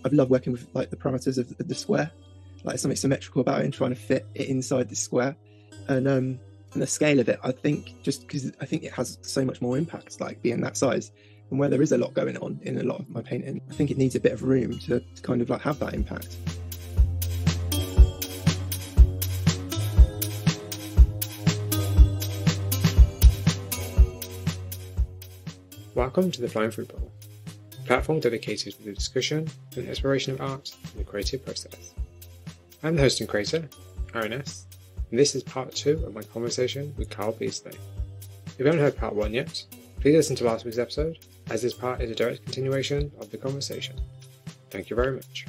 I've loved working with like the parameters of the square. Like there's something symmetrical about it and trying to fit it inside the square. And the scale of it, I think, just because I think it has so much more impact, like being that size. And where there is a lot going on in a lot of my painting, I think it needs a bit of room to kind of like have that impact. Welcome to the Flying Fruit Bowl, a platform dedicated to the discussion and exploration of art and the creative process. I'm the host and creator, Aaron S., and this is part 2 of my conversation with Carl Beazley. If you haven't heard part 1 yet, please listen to last week's episode, as this part is a direct continuation of the conversation. Thank you very much.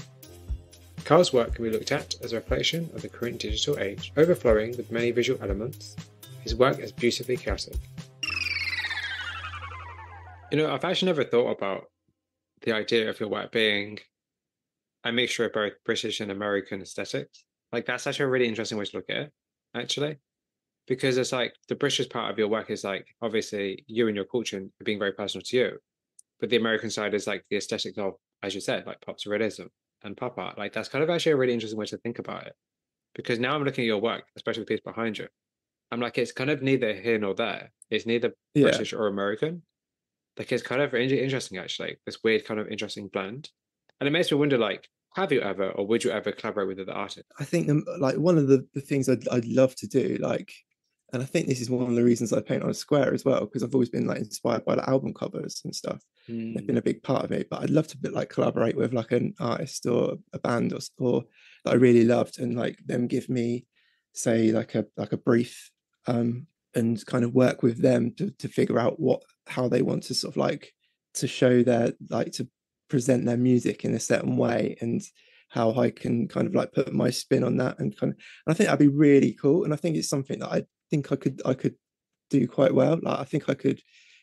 Carl's work can be looked at as a reflection of the current digital age, overflowing with many visual elements. His work is beautifully chaotic. You know, I've actually never thought about the idea of your work being a mixture of both British and American aesthetics. Like, that's actually a really interesting way to look at it, actually. Because it's like the British part of your work is like, obviously, you and your culture being very personal to you. But the American side is like the aesthetics of, as you said, like pop surrealism and pop art. Like, that's kind of actually a really interesting way to think about it. Because now I'm looking at your work, especially the piece behind you. I'm like, it's kind of neither here nor there. It's neither British or American. Like, it's kind of interesting, actually, this weird kind of interesting blend. And it makes me wonder, like, have you ever or would you ever collaborate with other artists? I think like one of the things I'd love to do, like, and I think this is one of the reasons I paint on a square as well, because I've always been like inspired by like album covers and stuff. They've been a big part of it, but I'd love to like collaborate with like an artist or a band or that I really loved, and like them give me, say, like a brief, and kind of work with them to figure out how they want to sort of like to show their, like, to present their music in a certain way, and how I can kind of like put my spin on that, and I think that'd be really cool. And I think it's something that I think I could do quite well. Like, I think I could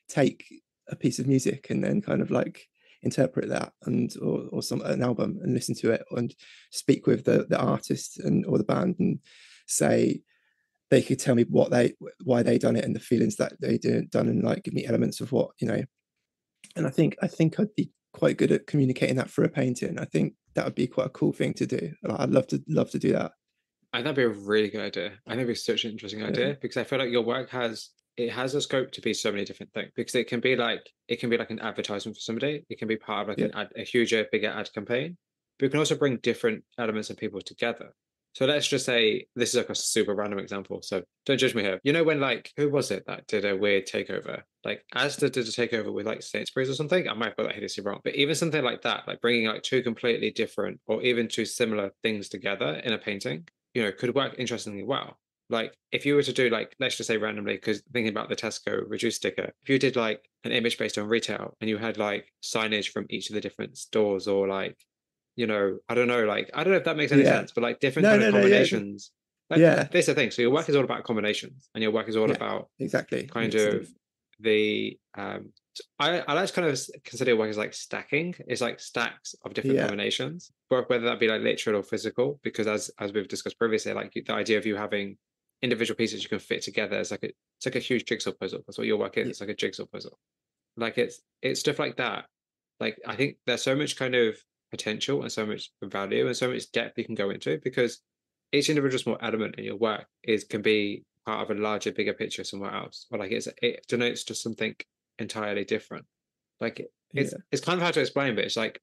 take a piece of music and then kind of like interpret that, and or an album, and listen to it and speak with the artist or the band, and say they could tell me why they done it and the feelings that they done, and like give me elements of what, you know. And I think I'd be quite good at communicating that through a painting. I think that would be quite a cool thing to do. I'd love to do that. I think that'd be a really good idea. I think it'd be such an interesting idea, because I feel like your work has a scope to be so many different things, because it can be like an advertisement for somebody. It can be part of like a huger, bigger ad campaign, but it can also bring different elements of people together. So let's just say, this is like a super random example, so don't judge me here. You know, when, like, who was it that did a weird takeover? Like, Asda did a takeover with like Sainsbury's or something. I might have got that hideously wrong, but even something like that, like bringing like two completely different or even two similar things together in a painting, you know, could work interestingly well. Like, if you were to do, like, let's just say randomly, because thinking about the Tesco reduced sticker, if you did like an image based on retail and you had like signage from each of the different stores, or like, you know, I don't know if that makes any sense, but like different kind of combinations. Like, this is the thing. So your work is all about combinations, and your work is all about exactly kind of the I like to kind of consider work as like stacking. It's like stacks of different combinations, but whether that be like literal or physical, because as we've discussed previously, like the idea of you having individual pieces you can fit together is it's like a huge jigsaw puzzle. That's what your work is. It's like a jigsaw puzzle. Like, it's stuff like that. Like, I think there's so much kind of potential and so much value and so much depth you can go into, because each individual small element in your work can be part of a larger, bigger picture somewhere else, or like it denotes just something entirely different. Like, it's kind of hard to explain, but it's like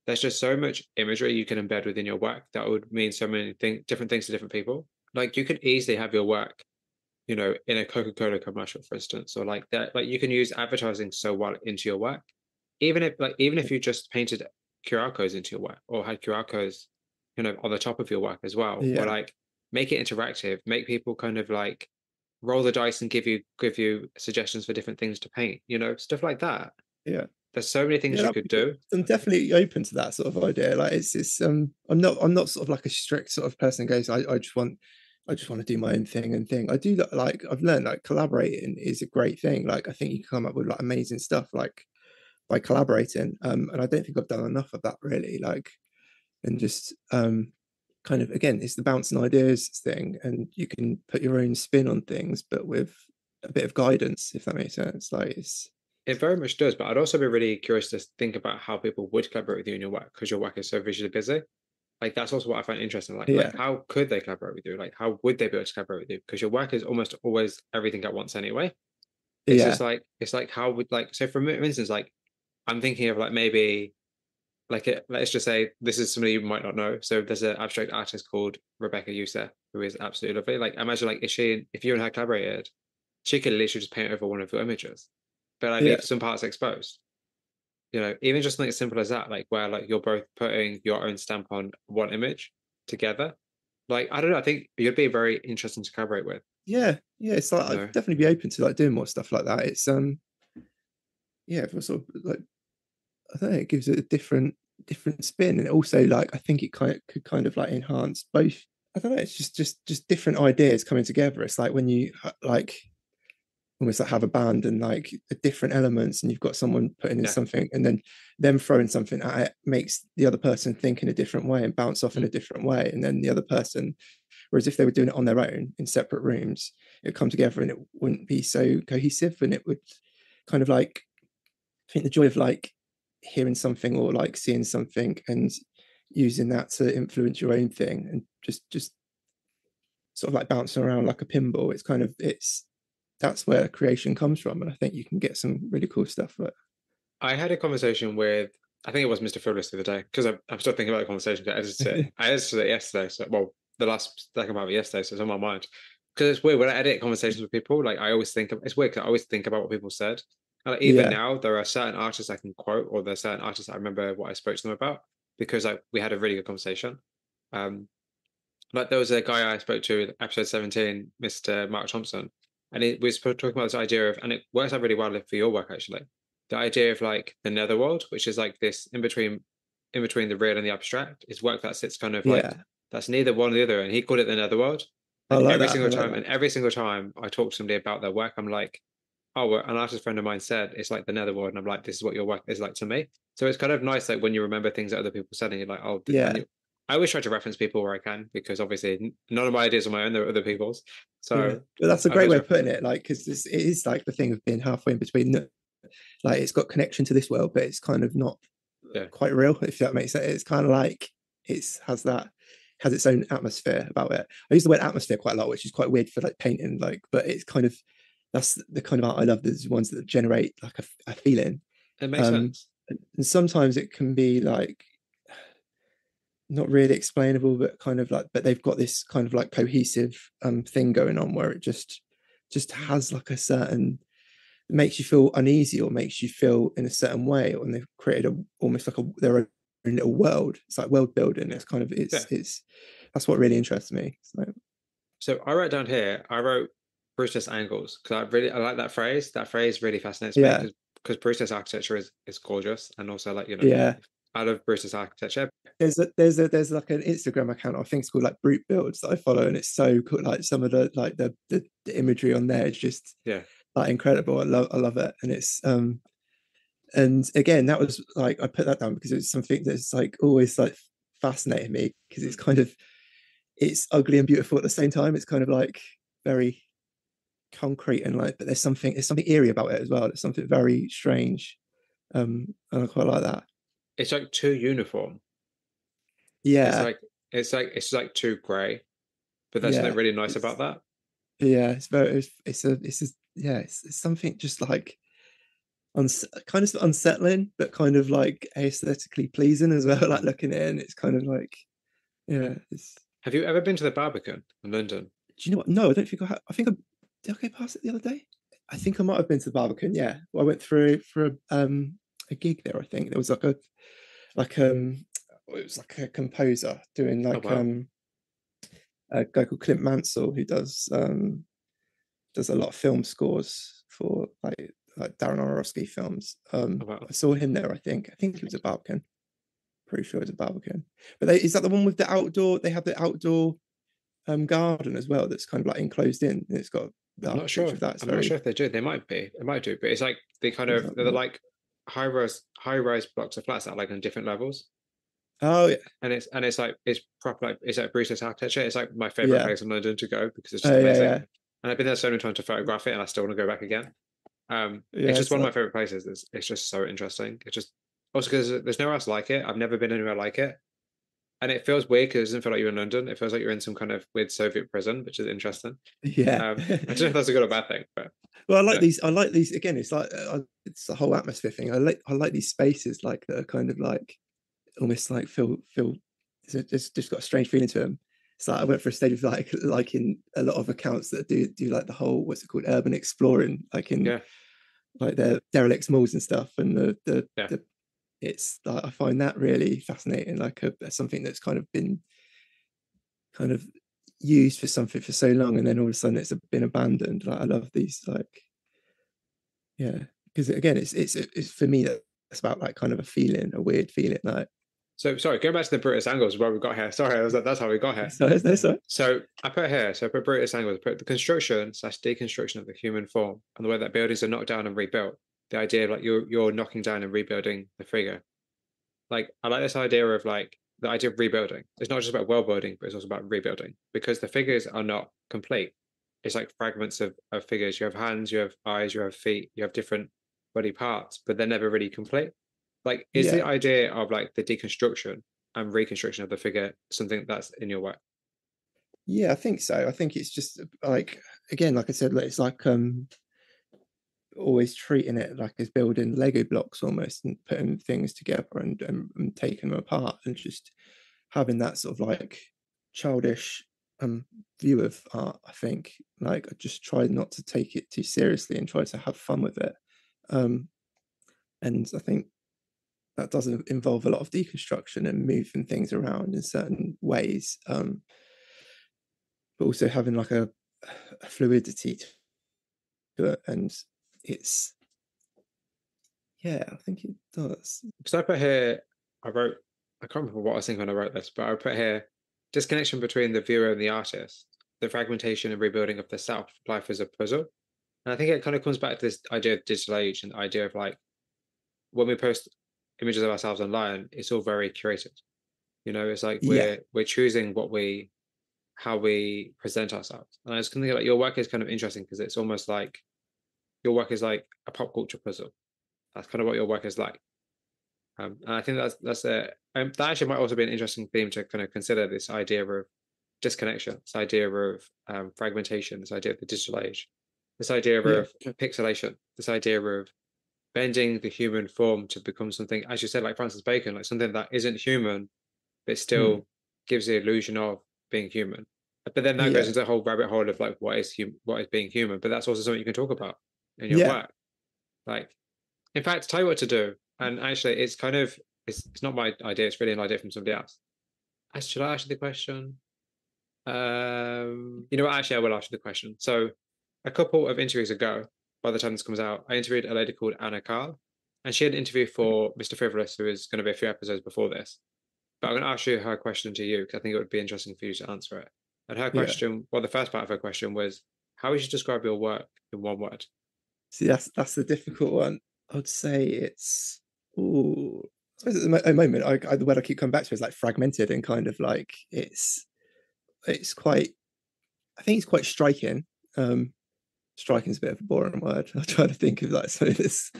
there's just so much imagery you can embed within your work that would mean so many different things to different people. Like, you could easily have your work, you know, in a Coca-Cola commercial, for instance, or like that. Like, you can use advertising so well into your work, even if you just painted QR codes into your work, or had QR codes, you know, on the top of your work as well, or like make it interactive, make people kind of like roll the dice and give you suggestions for different things to paint, you know, stuff like that. There's so many things you could do. I'm definitely open to that sort of idea. Like, it's I'm not sort of like a strict sort of person who goes, I just want to do my own thing. I do, like, I've learned like collaborating is a great thing. Like, I think you can come up with like amazing stuff like by collaborating, and I don't think I've done enough of that, really. Like, and just kind of, again, it's the bouncing ideas thing, and you can put your own spin on things, but with a bit of guidance, if that makes sense. Like, It very much does, but I'd also be really curious to think about how people would collaborate with you in your work because your work is so visually busy. Like that's also what I find interesting. Like Yeah, how could they collaborate with you? Like how would they be able to collaborate with you? Because your work is almost always everything at once anyway. It's just yeah, like it's like how would like so for instance, like I'm thinking of like maybe like let's just say this is somebody you might not know. So there's an abstract artist called Rebecca Youssef who is absolutely lovely. Like imagine like if you and her collaborated, she could literally just paint over one of your images, but like yeah, leave some parts exposed. You know, even just something as simple as that, like where like you're both putting your own stamp on one image together. Like I don't know, I think you'd be very interesting to collaborate with. yeah, yeah. It's like You I'd know, definitely be open to like doing more stuff like that. It's yeah, for sort of like I don't know, it gives it a different spin, and also like I think it kind of could kind of like enhance both. I don't know. It's just different ideas coming together. It's like when you like almost like have a band and like different elements, and you've got someone putting in yeah. something, and then them throwing something at it makes the other person think in a different way and bounce off in Mm. a different way, and then the other person, whereas if they were doing it on their own in separate rooms, it would come together and it wouldn't be so cohesive, and it would kind of like I think the joy of like hearing something or like seeing something and using that to influence your own thing and just sort of like bouncing around like a pinball. It's kind of it's that's where creation comes from, and I think you can get some really cool stuff. But I had a conversation with I think it was Mr. Frivolous the other day because I'm still thinking about the conversation. I edited it yesterday, so well, the last second part of it yesterday, so it's on my mind. Because it's weird when I edit conversations with people, like I always think of it's weird because I always think about what people said. And, like, even yeah, now, there are certain artists I can quote, or there are certain artists I remember what I spoke to them about because like we had a really good conversation. Um, like there was a guy I spoke to in episode 17, Mr. Mark Thompson, and we were talking about this idea of, and it works out really well for your work actually. The idea of like the netherworld, which is like this in between the real and the abstract, is work that sits kind of like yeah. that's neither one or the other, and he called it the netherworld. I And like that. I like every single time I talk to somebody about their work, I'm like, oh, well, an artist friend of mine said it's like the netherworld, and I'm like, this is what your work is like to me. So it's kind of nice, like when you remember things that other people said, and you're like, oh, and yeah, I always try to reference people where I can because obviously none of my ideas are my own; they're other people's. yeah. So But that's a I great always way of reference putting them. it. Like because it is like the thing of being halfway in between. Like it's got connection to this world, but it's kind of not Yeah, quite real. If that makes sense, it's kind of like it's has its own atmosphere about it. I use the word atmosphere quite a lot, which is quite weird for like painting. Like, but it's kind of that's the kind of art I love. There's ones that generate like a feeling. it makes Um, sense. and sometimes it can be like not really explainable, but kind of like, but they've got this kind of like cohesive thing going on where it just has like a certain makes you feel uneasy or makes you feel in a certain way, or they've created almost like their own little world. It's like world building. Yeah, It's kind of yeah. it's that's what really interests me. So, So I wrote down here. I wrote Bruce's angles because I like that phrase. That phrase really fascinates me yeah, because Bruce's architecture is gorgeous, and also like yeah. I love Bruce's architecture. There's like an Instagram account I think it's called like Brute Builds that I follow, and it's so cool. Like some of the like the imagery on there is just Yeah, like incredible. I love it, and it's and again that was like I put that down because it's something that's like always like fascinated me because it's mm. kind of it's ugly and beautiful at the same time. It's kind of like very concrete and like, but there's something eerie about it as well. It's something very strange, and I quite like that. It's like too uniform. It's Yeah, like it's like too grey, but there's something yeah, really nice about it's that. yeah, it's very it's yeah, it's something just like kind of unsettling, but kind of like aesthetically pleasing as well. Like Mm. looking at it, and it's kind of like yeah, it's. Have you ever been to the Barbican in London? Do you know what? No, I don't think I have. I think did I go past it the other day? I think I might have been to the Barbican. Yeah, well, I went through for a gig there. I think there was like it was like a composer doing Oh like wow, a guy called Clint Mansell who does a lot of film scores for like Darren Aronofsky films. oh wow. I saw him there. I think it was a Barbican. Pretty sure it was a Barbican. But is that the one with the outdoor? They have the outdoor garden as well. That's kind of like enclosed in. And it's got the I'm not architecture sure. of that. It's I'm not sure very. if they do. They might be. It might do, but it's like they kind Let's of have a they're look. like high rise blocks of flats that are like on different levels. Oh yeah, And it's like it's proper like it's like Bruce's architecture. It's like my favorite yeah. place in London to go because it's just Oh yeah, amazing. yeah, And I've been there so many times to photograph it, and I still want to go back again. It's just one of my favorite places. It's just so interesting. It's just also because there's nowhere else like it. I've never been anywhere like it. And it feels weird because it doesn't feel like you're in London. It feels like you're in some kind of weird Soviet prison, which is interesting. Yeah. I don't know if that's a good or bad thing, but well, I like these again. It's like it's a whole atmosphere thing. I like these spaces like that are kind of like almost like feel it's just got a strange feeling to them. It's like I went for a stage of like in a lot of accounts that do like the whole, what's it called, urban exploring, like in like the derelict malls and stuff, and the it's like, I find that really fascinating, like something that's kind of been kind of used for something for so long, and then all of a sudden it's been abandoned. Like I love these, like, yeah, because again, it's for me that's about like kind of a feeling, a weird feeling, like. So sorry, going back to the Brutus angles, where we got here. Sorry, I was like, that's how we got here. Sorry. So I put Brutus angles, put the construction / deconstruction of the human form, and the way that buildings are knocked down and rebuilt. The idea of like you're knocking down and rebuilding the figure. Like I like this idea of like the idea of rebuilding. It's not just about world building, but it's also about rebuilding, because the figures are not complete. It's like fragments of figures. You have hands, you have eyes, you have feet, you have different body parts, but they're never really complete. Like, is the idea of like the deconstruction and reconstruction of the figure something that's in your work? Yeah, I think so. I think it's just like, again, like I said, it's like always treating it like as building Lego blocks almost, and putting things together and taking them apart, and just having that sort of like childish view of art. I think like I just try not to take it too seriously and try to have fun with it. And I think that doesn't involve a lot of deconstruction and moving things around in certain ways, but also having like a fluidity to it. And it's, yeah, I think it does. Because I put here, I can't remember what I was thinking when I wrote this, but I put here disconnection between the viewer and the artist, the fragmentation and rebuilding of the self, life as a puzzle. And I think it kind of comes back to this idea of digital age and the idea of like when we post images of ourselves online, it's all very curated. You know, it's like we're choosing how we present ourselves. And I was thinking like your work is kind of interesting because it's almost like your work is like a pop culture puzzle. That's kind of what your work is like. And I think that's that actually might also be an interesting theme to kind of consider, this idea of disconnection, this idea of fragmentation, this idea of the digital age, this idea of pixelation, this idea of bending the human form to become something, as you said, like Francis Bacon, like something that isn't human, but still gives the illusion of being human. But then that goes into the whole rabbit hole of like what is being human. But that's also something you can talk about in your work. Like, in fact, tell you what to do. And actually, it's kind of it's not my idea. It's really an idea from somebody else. Should I ask you the question? You know what? Actually, I will ask you the question. So, a couple of interviews ago, by the time this comes out, I interviewed a lady called Anna Carl, and she had an interview for Mr. Frivolous, who is going to be a few episodes before this. But I'm going to ask you her question to you because I think it would be interesting for you to answer it. And her question, well, the first part of her question was, how would you describe your work in one word? See, that's the difficult one. I would say it's, I suppose at the moment, the word I keep coming back to is like fragmented, and kind of like it's quite, I think it's quite striking. Striking is a bit of a boring word. I'm trying to think of like something that's,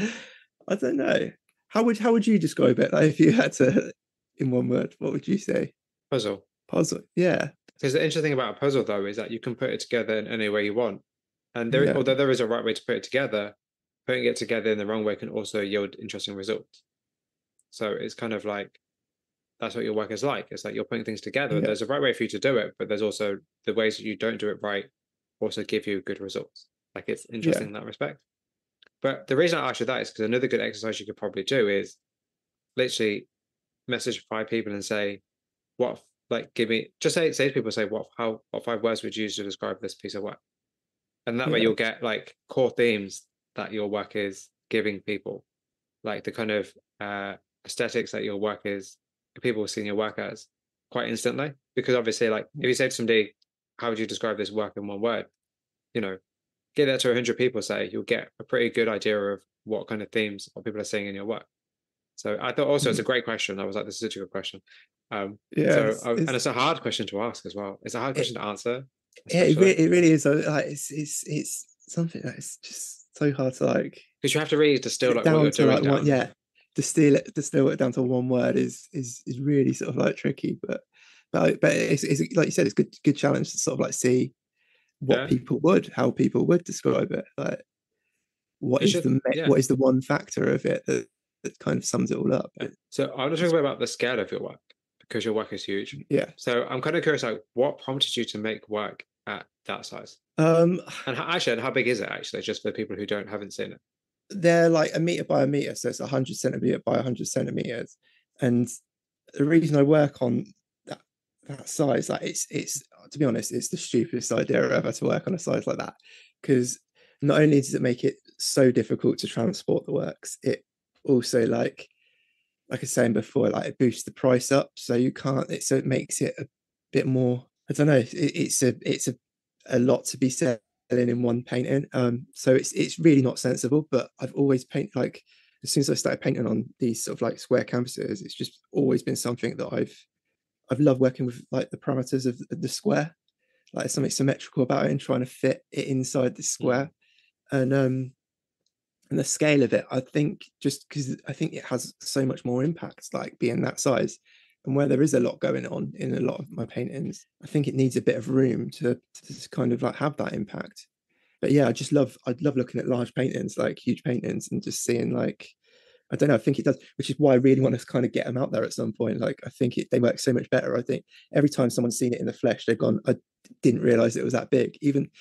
I don't know. How would you describe it? Like if you had to, in one word, what would you say? Puzzle. Puzzle, yeah. Because the interesting thing about a puzzle, though, is that you can put it together in any way you want. And although there is a right way to put it together, putting it together in the wrong way can also yield interesting results. So it's kind of like, that's what your work is like. It's like you're putting things together. There's a right way for you to do it, but there's also the ways that you don't do it right also give you good results. Like it's interesting in that respect. But the reason I asked you that is because another good exercise you could probably do is literally message 5 people and say, give me, just say to people, say, what 5 words would you use to describe this piece of work? And that way you'll get like core themes that your work is giving people, like the kind of aesthetics that your work is, people seeing your work as quite instantly. Because obviously, like if you say to somebody, how would you describe this work in one word? You know, get that to 100 people, say, you'll get a pretty good idea of what kind of themes what people are seeing in your work. So I thought also it's a great question. I was like, this is such a good question. And it's a hard question to ask as well. It's a hard question to answer. Yeah, it really is. Like it's something that is just so hard to like, because you have to really distill like what down you're to doing like one, down. yeah, distill it down to one word is really sort of like tricky, but it's like you said, it's good challenge to sort of like see Yeah, how people would describe it, like you should. Yeah. what is the one factor of it that kind of sums it all up. Yeah. So I want to talk about the scale of your work because your work is huge. Yeah. So I'm kind of curious, like, what prompted you to make work at that size? um And how big is it actually? Just for people who haven't seen it. they're like a meter by a meter, so it's 100 centimeter by 100 centimeters. And the reason I work on that size, like it's to be honest, it's the stupidest idea ever to work on a size like that, because not only does it make it so difficult to transport the works, it also like I was saying before, like it boosts the price up, so you can't. So it makes it a bit more. I don't know. It's a lot to be selling in one painting. So it's really not sensible. But I've always painted like as soon as I started painting on these sort of like square canvases, it's just always been something that I've loved working with, like the parameters of the square. Like there's something symmetrical about it and trying to fit it inside the square. And the scale of it, I think, just because I think it has so much more impact, like being that size, and where there is a lot going on in a lot of my paintings, I think it needs a bit of room to just kind of like have that impact. But yeah, I'd love looking at large paintings, like huge paintings, and just seeing like, I don't know, I think it does, which is why I really want to kind of get them out there at some point. Like I think they work so much better. I think every time someone's seen it in the flesh, they've gone, I didn't realize it was that big. Even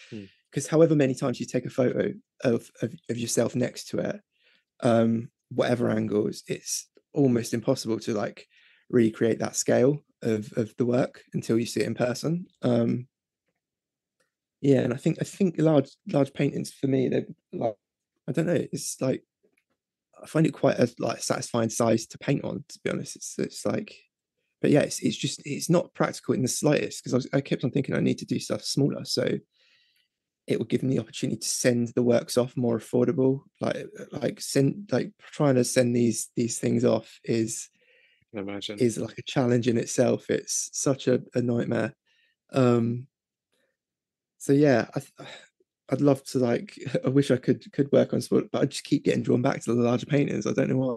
because however many times you take a photo of yourself next to it, whatever angles, it's almost impossible to like recreate that scale of the work until you see it in person. Yeah, and I think large paintings for me, they're like, I don't know, it's like I find it quite a like satisfying size to paint on, to be honest. It's like, but yeah, it's just it's not practical in the slightest, because I kept on thinking I need to do stuff smaller, so it will give me the opportunity to send the works off more affordable. Like trying to send these things off I can imagine. is like a challenge in itself. It's such a nightmare. Um, so yeah, I'd love to like. I wish I could work on sport, but I just keep getting drawn back to the larger paintings. I don't know why.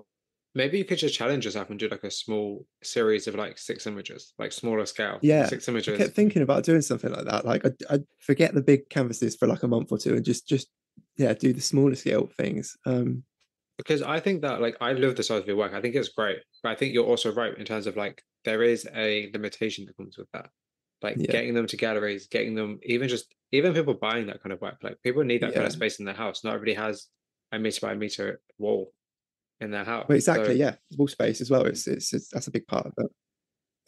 Maybe you could just challenge yourself and do like a small series of like 6 images, like smaller scale, Yeah, six I images. kept thinking about doing something like that. Like I'd forget the big canvases for like a month or two and just yeah, do the smaller scale things. Because I think that like I love the size of your work. I think it's great, but I think you're also right in terms of like there is a limitation that comes with that. Like Yeah, getting them to galleries, getting them even people buying that kind of work. Like people need that kind yeah. of space in their house. Not everybody has a meter by meter wall in their Well, house. exactly. Yeah, wall space as well. It's that's a big part of it.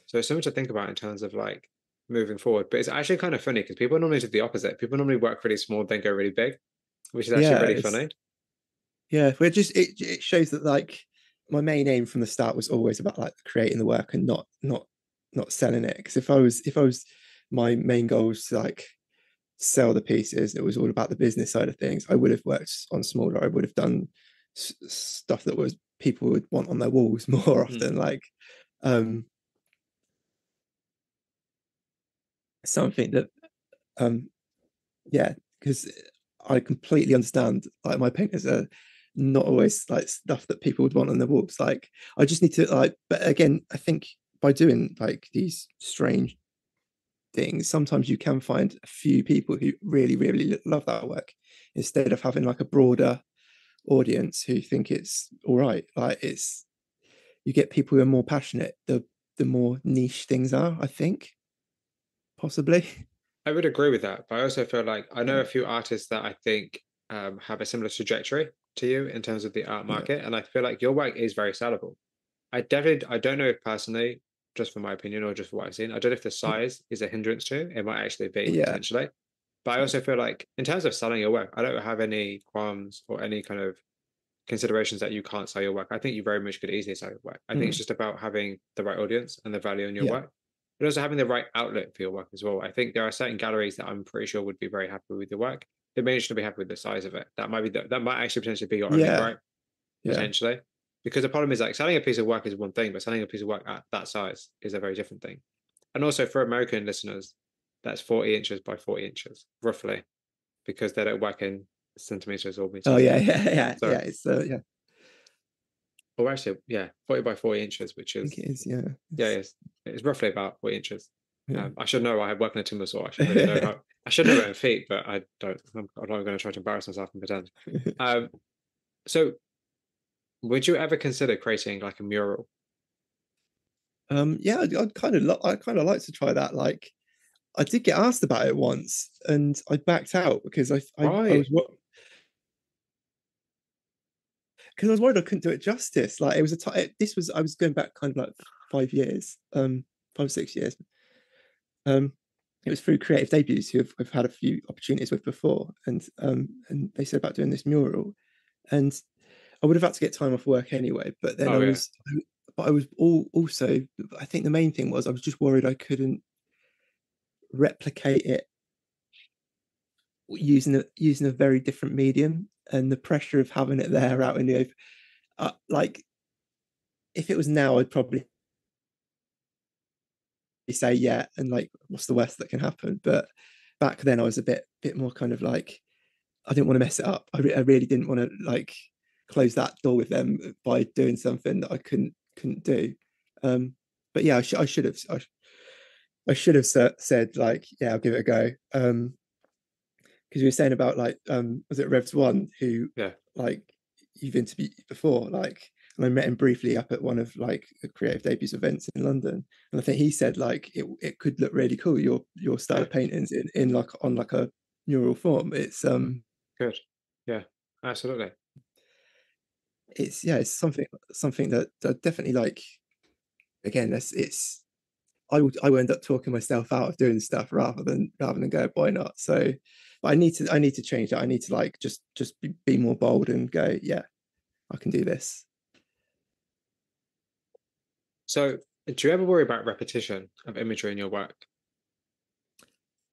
So it's something to think about in terms of like moving forward. But it's actually kind of funny because people normally do the opposite. People normally work really small, then go really big, which is actually Yeah, really it's funny. yeah. We're just it shows that like my main aim from the start was always about like creating the work and not selling it. Because if I was my main goal was to like sell the pieces, it was all about the business side of things. I would have worked on smaller. I would have done stuff that was people would want on their walls more Mm. often. Like um something that um yeah, because I completely understand like my painters are not always like stuff that people would want on their walls. Like I just need to like, but again, I think by doing like these strange things, sometimes you can find a few people who really love that work instead of having like a broader audience who think it's all right. Like it's you get people who are more passionate, the more niche things are, I think, possibly. I would agree with that, but I also feel like I know Yeah. a few artists that I think have a similar trajectory to you in terms of the art Yeah. market, and I feel like your work is very sellable. I don't know if personally, just from my opinion or just for what I've seen, I don't know if the size is a hindrance to it. It might actually be Yeah. potentially, but I also feel like in terms of selling your work, I don't have any qualms or any kind of considerations that you can't sell your work. I think you very much could easily sell your work. I think it's Mm. just about having the right audience and the value in your Yeah. work, but also having the right outlet for your work as well. I think there are certain galleries that I'm pretty sure would be very happy with your work. They may just not be happy with the size of it. That might actually potentially be your only Yeah. gripe, Yeah. potentially. Because the problem is like selling a piece of work is one thing, but selling a piece of work at that size is a very different thing. And also for American listeners, that's 40 inches by 40 inches, roughly, because they don't work in centimeters or meters. Oh yeah. So, Yeah. It's yeah. or actually, yeah, 40 by 40 inches, which I is think it is. Yeah. yeah, it's roughly about 40 inches. Yeah. I should know. I work in a timber saw. I should really know how. I should know it in feet, but I don't. I'm not going to try to embarrass myself and pretend. So, would you ever consider creating like a mural? Yeah, I'd kind of like to try that. Like, I did get asked about it once, and I backed out because I Right. was because I was worried I couldn't do it justice. Like, it was this was I was going back kind of like 5 years, 5 or 6 years. It was through Creative Debuts, who I've had a few opportunities with before, and they said about doing this mural, and I would have had to get time off work anyway. But then Oh yeah. I was also, I think the main thing was I was just worried I couldn't replicate it using a very different medium, and the pressure of having it there out in the open. Like, if it was now, I'd probably say yeah, and like, what's the worst that can happen? But back then, I was a bit more kind of like, I didn't want to mess it up. I really didn't want to like close that door with them by doing something that I couldn't do. But yeah, I should have said like, yeah, I'll give it a go. Because you were saying about like, was it Revs One, who Yeah. like you've interviewed before, like, and I met him briefly up at one of like the Creative Debuts events in London, and I think he said like it could look really cool, your style of paintings in like on like a mural form. It's Good. Yeah. Absolutely. it's yeah, it's something that definitely like, again, it's I will end up talking myself out of doing stuff rather than go, why not? So, but I need to change that. I need to like just be more bold and go, yeah, I can do this. So, do you ever worry about repetition of imagery in your work?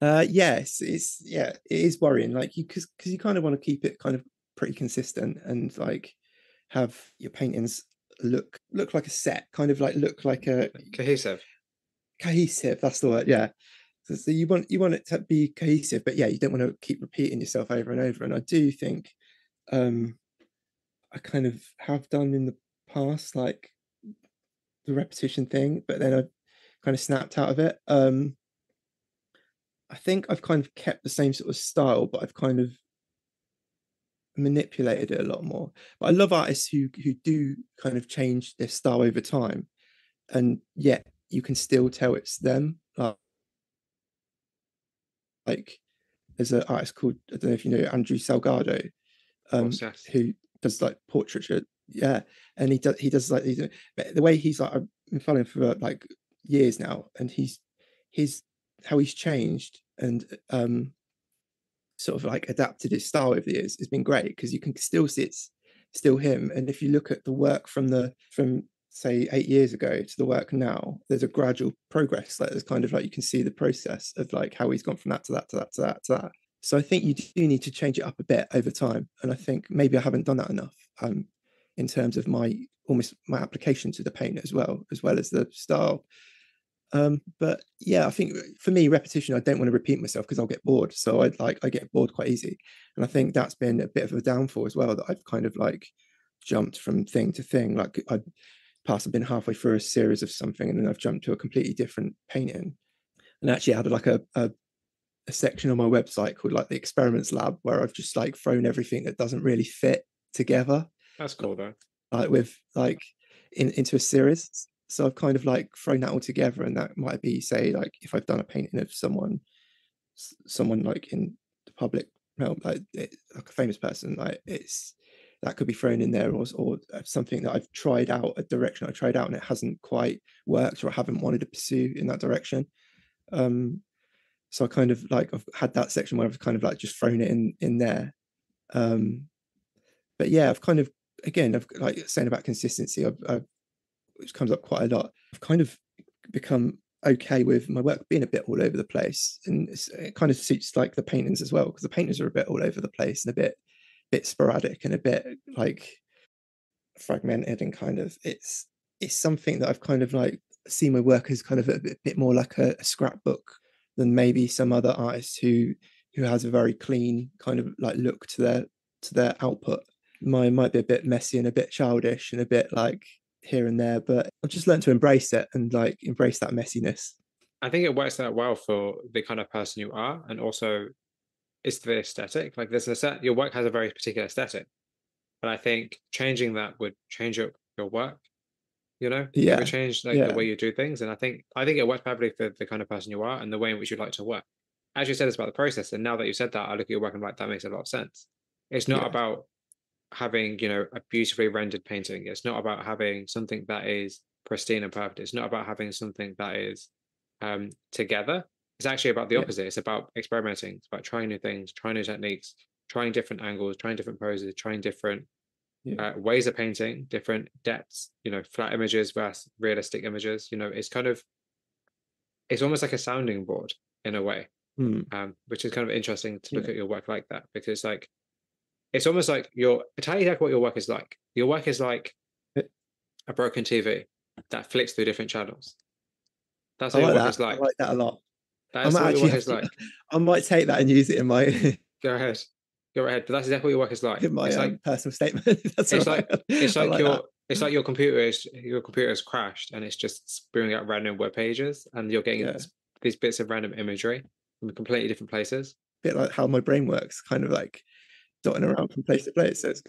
Yes, it is worrying, like, you because you kind of want to keep it kind of pretty consistent, and like have your paintings look like a set, kind of like look like a Cohesive. cohesive. That's the word. Yeah. So you want it to be cohesive, but yeah, you don't want to keep repeating yourself over and over. And I do think I kind of have done in the past, like the repetition thing, but then I've kind of snapped out of it. I think I've kind of kept the same sort of style, but I've kind of manipulated it a lot more. But I love artists who do kind of change their style over time, and yet you can still tell it's them. Like there's an artist called, I don't know if you know, Andrew Salgado, Course, yes. who does like portraiture. Yeah, and he does like the way he's like, I've been following for like years now, and his how he's changed and sort of like adapted his style over the years has been great, because you can still see it's still him. And if you look at the work from say 8 years ago to the work now, there's a gradual progress. Like there's kind of like, you can see the process of like how he's gone from that to that to that to that to that. So I think you do need to change it up a bit over time, and I think maybe I haven't done that enough in terms of my application to the paint as well as the style. But yeah, I think for me, repetition, I don't want to repeat myself because I'll get bored. So I get bored quite easy. And I think that's been a bit of a downfall as well, that I've kind of like jumped from thing to thing. Like I've been halfway through a series of something, and then I've jumped to a completely different painting. And actually I had like a section on my website called like the experiments lab, where I've just like thrown everything that doesn't really fit together. That's cool though. Like with like into a series. So I've kind of like thrown that all together, and that might be, say, like if I've done a painting of someone like in the public realm, like a famous person, like that could be thrown in there, or something that I've tried out, a direction I tried out and it hasn't quite worked, or I haven't wanted to pursue in that direction. So I kind of like, I've had that section where I've kind of like just thrown it in there. But yeah, I've kind of, again, I've like saying about consistency, which comes up quite a lot. I've kind of become okay with my work being a bit all over the place, and it kind of suits like the paintings as well, because the paintings are a bit all over the place and a bit sporadic and a bit like fragmented, and kind of it's something that I've kind of like seen my work as kind of a bit more like a scrapbook than maybe some other artists who has a very clean kind of like look to to their output. Mine might be a bit messy and a bit childish and a bit like here and there, but I've just learned to embrace it and like embrace that messiness. I think it works out well for the kind of person you are, and also it's the aesthetic. Like there's your work has a very particular aesthetic, and I think changing that would change your work. You know, it would Yeah. change like the Yeah. way you do things, and I think it works perfectly for the kind of person you are and the way in which you like to work. As you said, it's about the process, and now that you said that, I look at your work and I'm like, that makes a lot of sense. It's not Yeah. about having, a beautifully rendered painting. It's not about having something that is pristine and perfect. It's not about having something that is together. It's actually about the Yeah. opposite. It's about experimenting. It's about trying new things, trying new techniques, trying different angles, trying different poses, trying different Yeah. ways of painting, different depths, flat images versus realistic images. It's almost like a sounding board in a way, which is kind of interesting to look Yeah. at your work like that, because like it's almost like tell you exactly what your work is like. Your work is like a broken TV that flicks through different channels. That's I what your like work that. is I like. like that a lot. I That's might what your actually work have is to. like. I might take that and use it in my Go ahead. Go ahead. But that's exactly what your work is like. in my It's like personal statement. That's all it's right. like it's I like like that. your computer has crashed and it's just spewing out random web pages, and you're getting Yeah. these bits of random imagery from completely different places. Bit like how my brain works, kind of like dotting around from place to place. So it's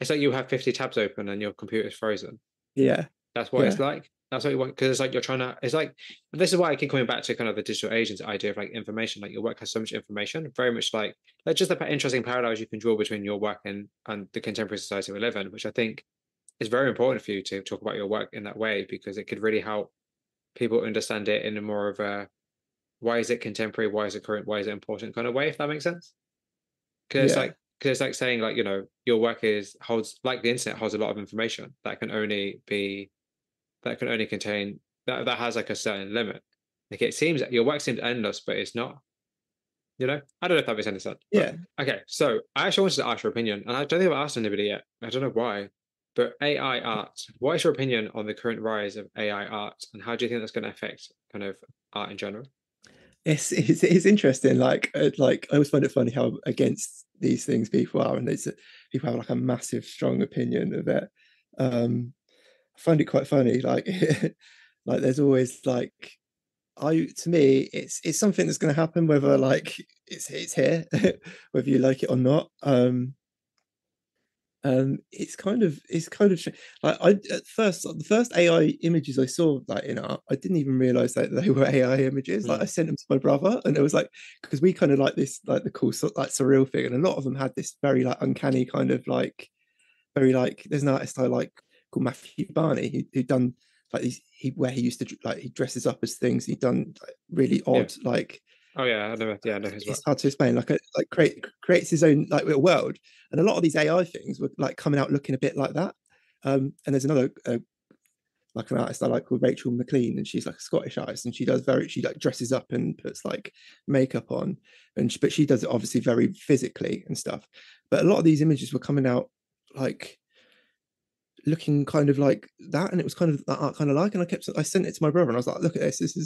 It's like you have 50 tabs open and your computer is frozen. yeah. That's what it's Yeah. like. That's what you want, because it's like you're trying to. It's like this is why I keep coming back to kind of the digital agents idea of like information. Like your work has so much information, very much like just the interesting parallels you can draw between your work and the contemporary society we live in, which I think is very important for you to talk about your work in that way, because it could really help people understand it in a more of a why is it contemporary, why is it current, why is it important kind of way, if that makes sense. Because it's Yeah. like saying like your work is holds like the internet holds a lot of information that can only contain that has like a certain limit. Like it seems your work seems endless, but it's not. I don't know if that makes any sense. But Yeah. okay, so I actually wanted to ask your opinion, and I don't think I've asked anybody yet. I don't know why, but AI art. What is your opinion on the current rise of AI art, and how do you think that's going to affect kind of art in general? It's interesting. Like I always find it funny how against these things people are, and it's people have like a massive strong opinion of it. I find it quite funny. Like like there's always like to me it's something that's going to happen whether like it's here whether you like it or not. It's kind of like I at first the first AI images I saw like in art, I didn't even realize that they were AI images. Like I Mm. sent them to my brother, and it was like because we kind of like this like the cool like surreal thing, and a lot of them had this very like uncanny kind of like very like there's an artist I like called Matthew Barney who done like these where he used to like he dresses up as things. He done like really Yeah. odd like Oh yeah, I know. Yeah, I know his work. it's hard to explain. Like creates his own like little world, and a lot of these AI things were like coming out looking a bit like that. And there's another like an artist I like called Rachel McLean, and she's like a Scottish artist, and she like dresses up and puts like makeup on, but she does it obviously very physically and stuff. But a lot of these images were coming out like looking kind of like that, and it was kind of that art kind of like, and I sent it to my brother, and I was like, look at this, this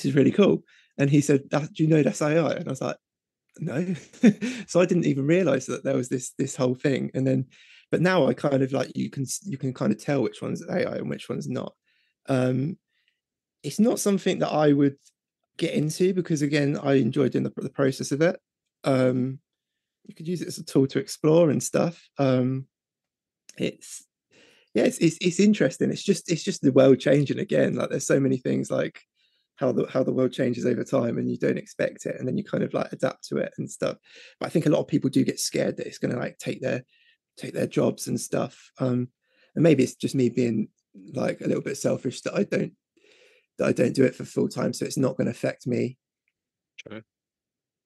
is really cool. And he said, do you know that's AI? And I was like, no. So I didn't even realize that there was this whole thing. And then but now I kind of like you can kind of tell which one's AI and which one's not. um it's not something that I would get into because again I enjoy doing the process of it. You could use it as a tool to explore and stuff. It's yeah, it's interesting. It's just the world changing again. Like there's so many things like how the world changes over time and you don't expect it, and then you kind of like adapt to it and stuff. But I think a lot of people do get scared that it's going to like take their jobs and stuff. And maybe it's just me being like a little bit selfish that I don't do it for full time, so it's not going to affect me Sure.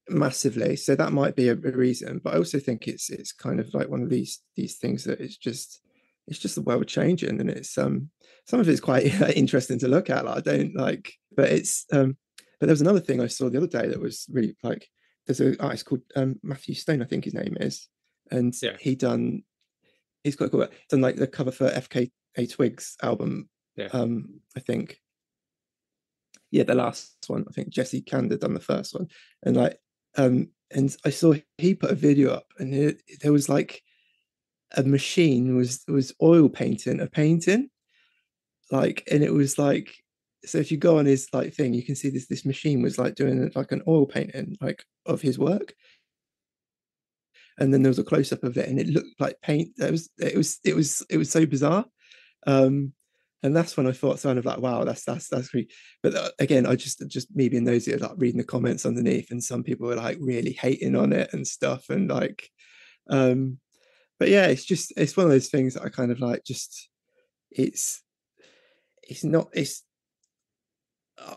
massively. So that might be a reason. But I also think it's kind of like one of these things that it's just the world changing, and it's some of it's quite interesting to look at. Like I don't like, but there was another thing I saw the other day that was really like there's an artist called Matthew Stone, I think his name is, and Yeah. he's quite cool. He's done like the cover for FKA Twigs album. Yeah. I think yeah, the last one. I think Jesse Kander done the first one, and like and I saw he put a video up, and there was like a machine was oil painting a painting, like, and it was like, so if you go on his like thing, you can see this machine was like doing like an oil painting like of his work, and then there was a close up of it, and it looked like paint. It was so bizarre. Um, and that's when I thought, kind of like, wow, that's great. But again, I just me being nosy, like reading the comments underneath, and some people were like really hating on it and stuff, and like, but yeah, it's one of those things that I kind of like. Just it's not it's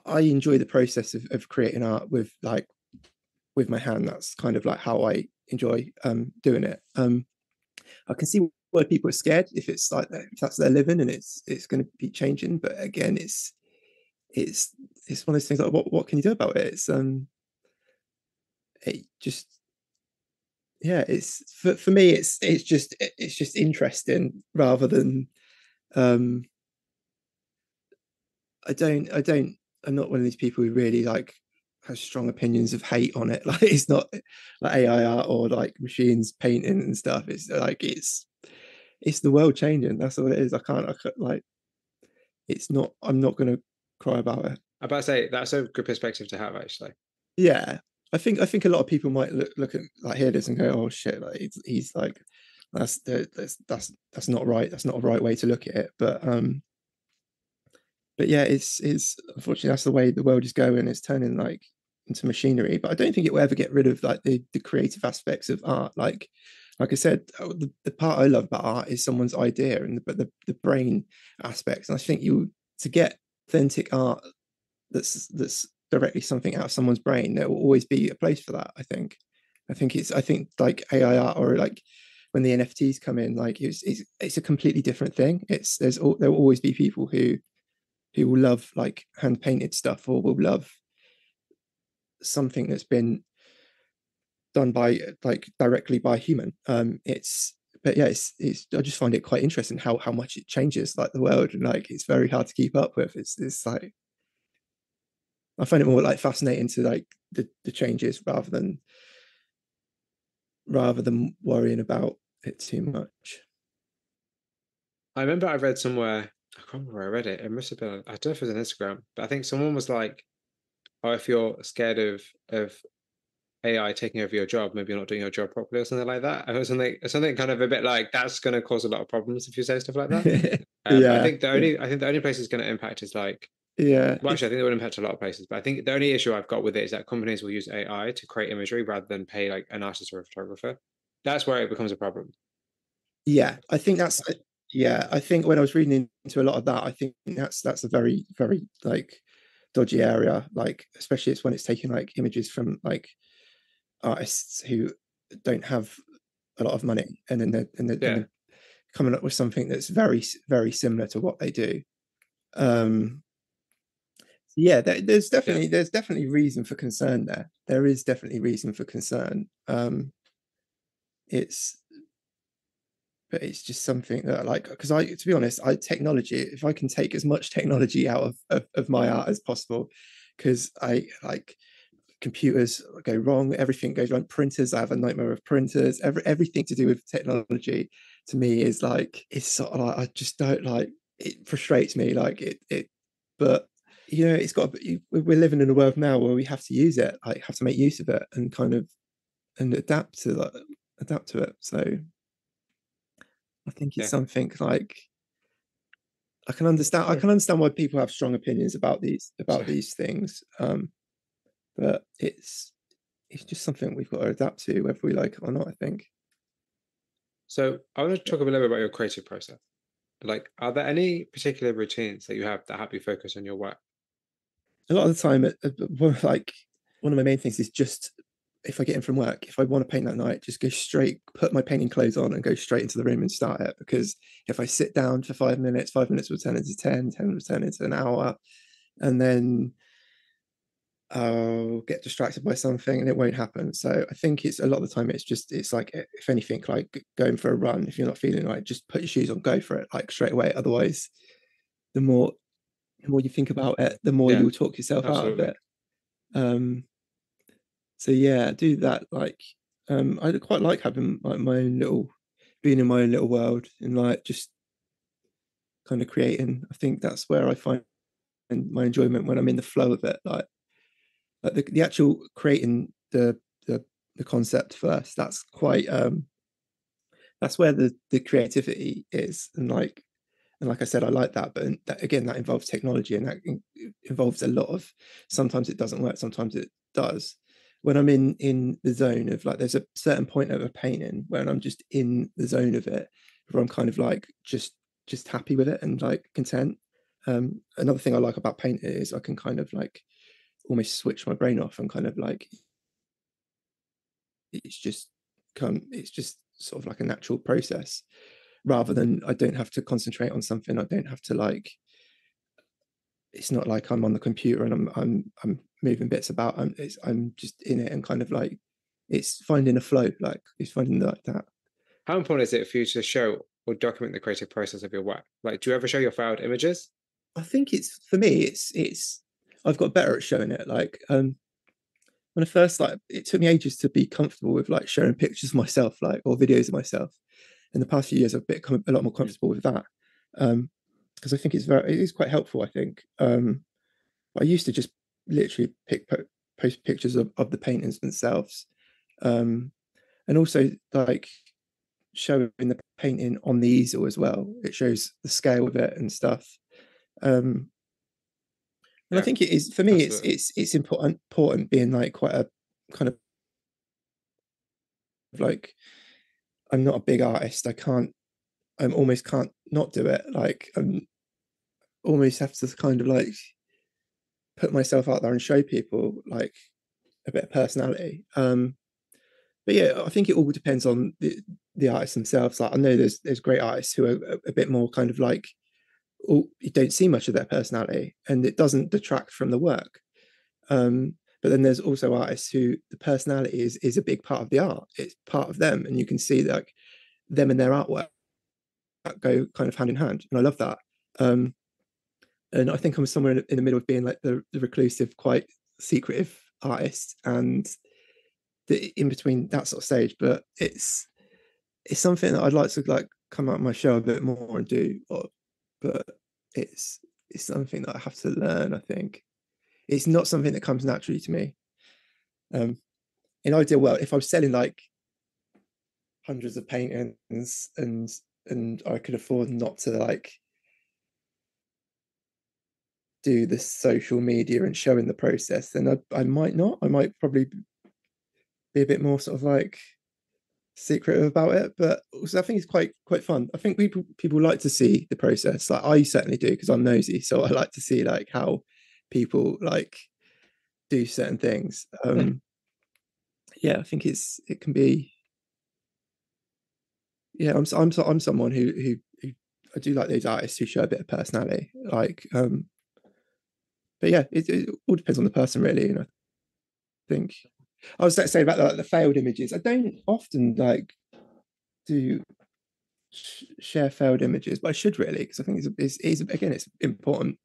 I enjoy the process of creating art with like with my hand. That's kind of like how I enjoy doing it. I can see why people are scared if it's like that, if that's their living and it's going to be changing. But again, it's one of those things like what can you do about it? It just, yeah, it's for me it's just interesting rather than um I'm not one of these people who really like has strong opinions of hate on it. Like it's not like AI art or like machines painting and stuff. It's like it's the world changing. That's all it is. I can't like, it's not, I'm not gonna cry about it. I about to say that's a good perspective to have, actually. Yeah. I think a lot of people might look at like hear this and go, oh shit, like he's like that's not right. That's not a right way to look at it. But yeah, it's unfortunately that's the way the world is going. It's turning like into machinery. But I don't think it will ever get rid of like the creative aspects of art. Like I said, the part I love about art is someone's idea and the brain aspects. And I think you to get authentic art that's directly something out of someone's brain, there will always be a place for that. I think like AI art or like when the NFTs come in, like it's a completely different thing. There will always be people who will love like hand painted stuff or will love something that's been done by like directly by a human. But yeah, it's I just find it quite interesting how much it changes like the world, and like it's very hard to keep up with. It's like I find it more like fascinating to like the changes rather than worrying about it too much. I remember I read somewhere, I can't remember where I read it. It must have been, I don't know if it was on Instagram, but I think someone was like, "Oh, if you're scared of AI taking over your job, maybe you're not doing your job properly," or something like that. And it was something kind of a bit like that's going to cause a lot of problems if you say stuff like that. Yeah, I think the only place it's going to impact is like, yeah, well, actually, I think it would impact a lot of places. But I think the only issue I've got with it is that companies will use AI to create imagery rather than pay like an artist or a photographer. That's where it becomes a problem. yeah. I think that's yeah. I think when I was reading into a lot of that, I think that's a very very like dodgy area. Like especially it's when it's taking like images from like artists who don't have a lot of money, and then Yeah, they're coming up with something that's very very similar to what they do. Um, yeah, yeah. there's definitely reason for concern there. There is definitely reason for concern. It's but it's just something that like because I to be honest, I technology if I can take as much technology out of my art as possible, because I like computers go wrong, everything goes wrong. Printers, I have a nightmare of printers. Everything to do with technology to me is like it's sort of like I just don't like it. Frustrates me like it. But you know, it's got. We're living in a world now where we have to use it, like have to make use of it, and kind of and adapt to it. So I think it's Yeah. something like I can understand. I Hmm. can understand why people have strong opinions about So, these things. But it's just something we've got to adapt to, whether we like it or not, I think. so I want to talk a little bit about your creative process. Like, are there any particular routines that you have that help you focus on your work? A lot of the time, like one of my main things is just if I get in from work, if I want to paint that night, just go straight, put my painting clothes on and go straight into the room and start it. Because if I sit down for 5 minutes, 5 minutes will turn into 10, 10 will turn into an hour. And then I'll get distracted by something and it won't happen. So I think it's a lot of the time it's like if anything like going for a run. If you're not feeling like just put your shoes on, go for it like straight away. Otherwise, the more you think about it, the more Yeah, you'll talk yourself out of absolutely. it. Um, yeah, I do that. Like, I quite like having like my own little, being in my own little world and like just kind of creating. I think that's where I find my enjoyment when I'm in the flow of it. Like the actual creating the concept first. That's quite that's where the creativity is, and like I said, I like that, but that, again, that involves technology, and that involves a lot of. Sometimes it doesn't work, sometimes it does. When I'm in the zone of like, there's a certain point of a painting when I'm just in the zone of it, where I'm kind of like just happy with it and like content. Another thing I like about painting is I can kind of like almost switch my brain off and kind of like it's just sort of like a natural process, rather than I don't have to concentrate on something. I don't have to like, it's not like I'm on the computer and I'm moving bits about. I'm just in it and kind of like, it's finding a flow, like it's finding like that. How important is it for you to show or document the creative process of your work? Like, do you ever show your failed images? I think it's, for me, it's I've got better at showing it. Like when I first, like, it took me ages to be comfortable with like sharing pictures of myself, like, or videos of myself. In the past few years, I've become a lot more comfortable with that, because I think it is quite helpful. I think I used to just literally post pictures of the paintings themselves, um, and also like showing the painting on the easel as well. It shows the scale of it and stuff. Um, and I Yeah, think it is, for me, absolutely. it's important being like quite a kind of like, I'm not a big artist. I'm almost can't not do it. Like I'm almost have to kind of like put myself out there and show people like a bit of personality. But yeah, I think it all depends on the artists themselves. Like I know there's great artists who are a bit more kind of like, oh, you don't see much of their personality, and it doesn't detract from the work. But then there's also artists who the personality is a big part of the art. It's part of them, and you can see like them and their artwork go kind of hand in hand, and I love that. Um, and I think I'm somewhere in the middle of being like the reclusive, quite secretive artist, and in between that sort of stage. But it's something that I'd like to like come out of my shell a bit more and do, but it's it's something that I have to learn. I think it's not something that comes naturally to me. Um, in ideal world, if I was selling like hundreds of paintings and I could afford not to like do the social media and showing the process, then I might not. I might probably be a bit more sort of like secretive about it, but also I think it's quite fun. I think people like to see the process. Like I certainly do, because I'm nosy, so I like to see like how people like do certain things. Yeah, I think it can be. Yeah, I'm someone who I do like those artists who show a bit of personality. Like, but yeah, it all depends on the person really. And I think I was saying about the failed images. I don't often like do share failed images, but I should really, because I think it's again, it's important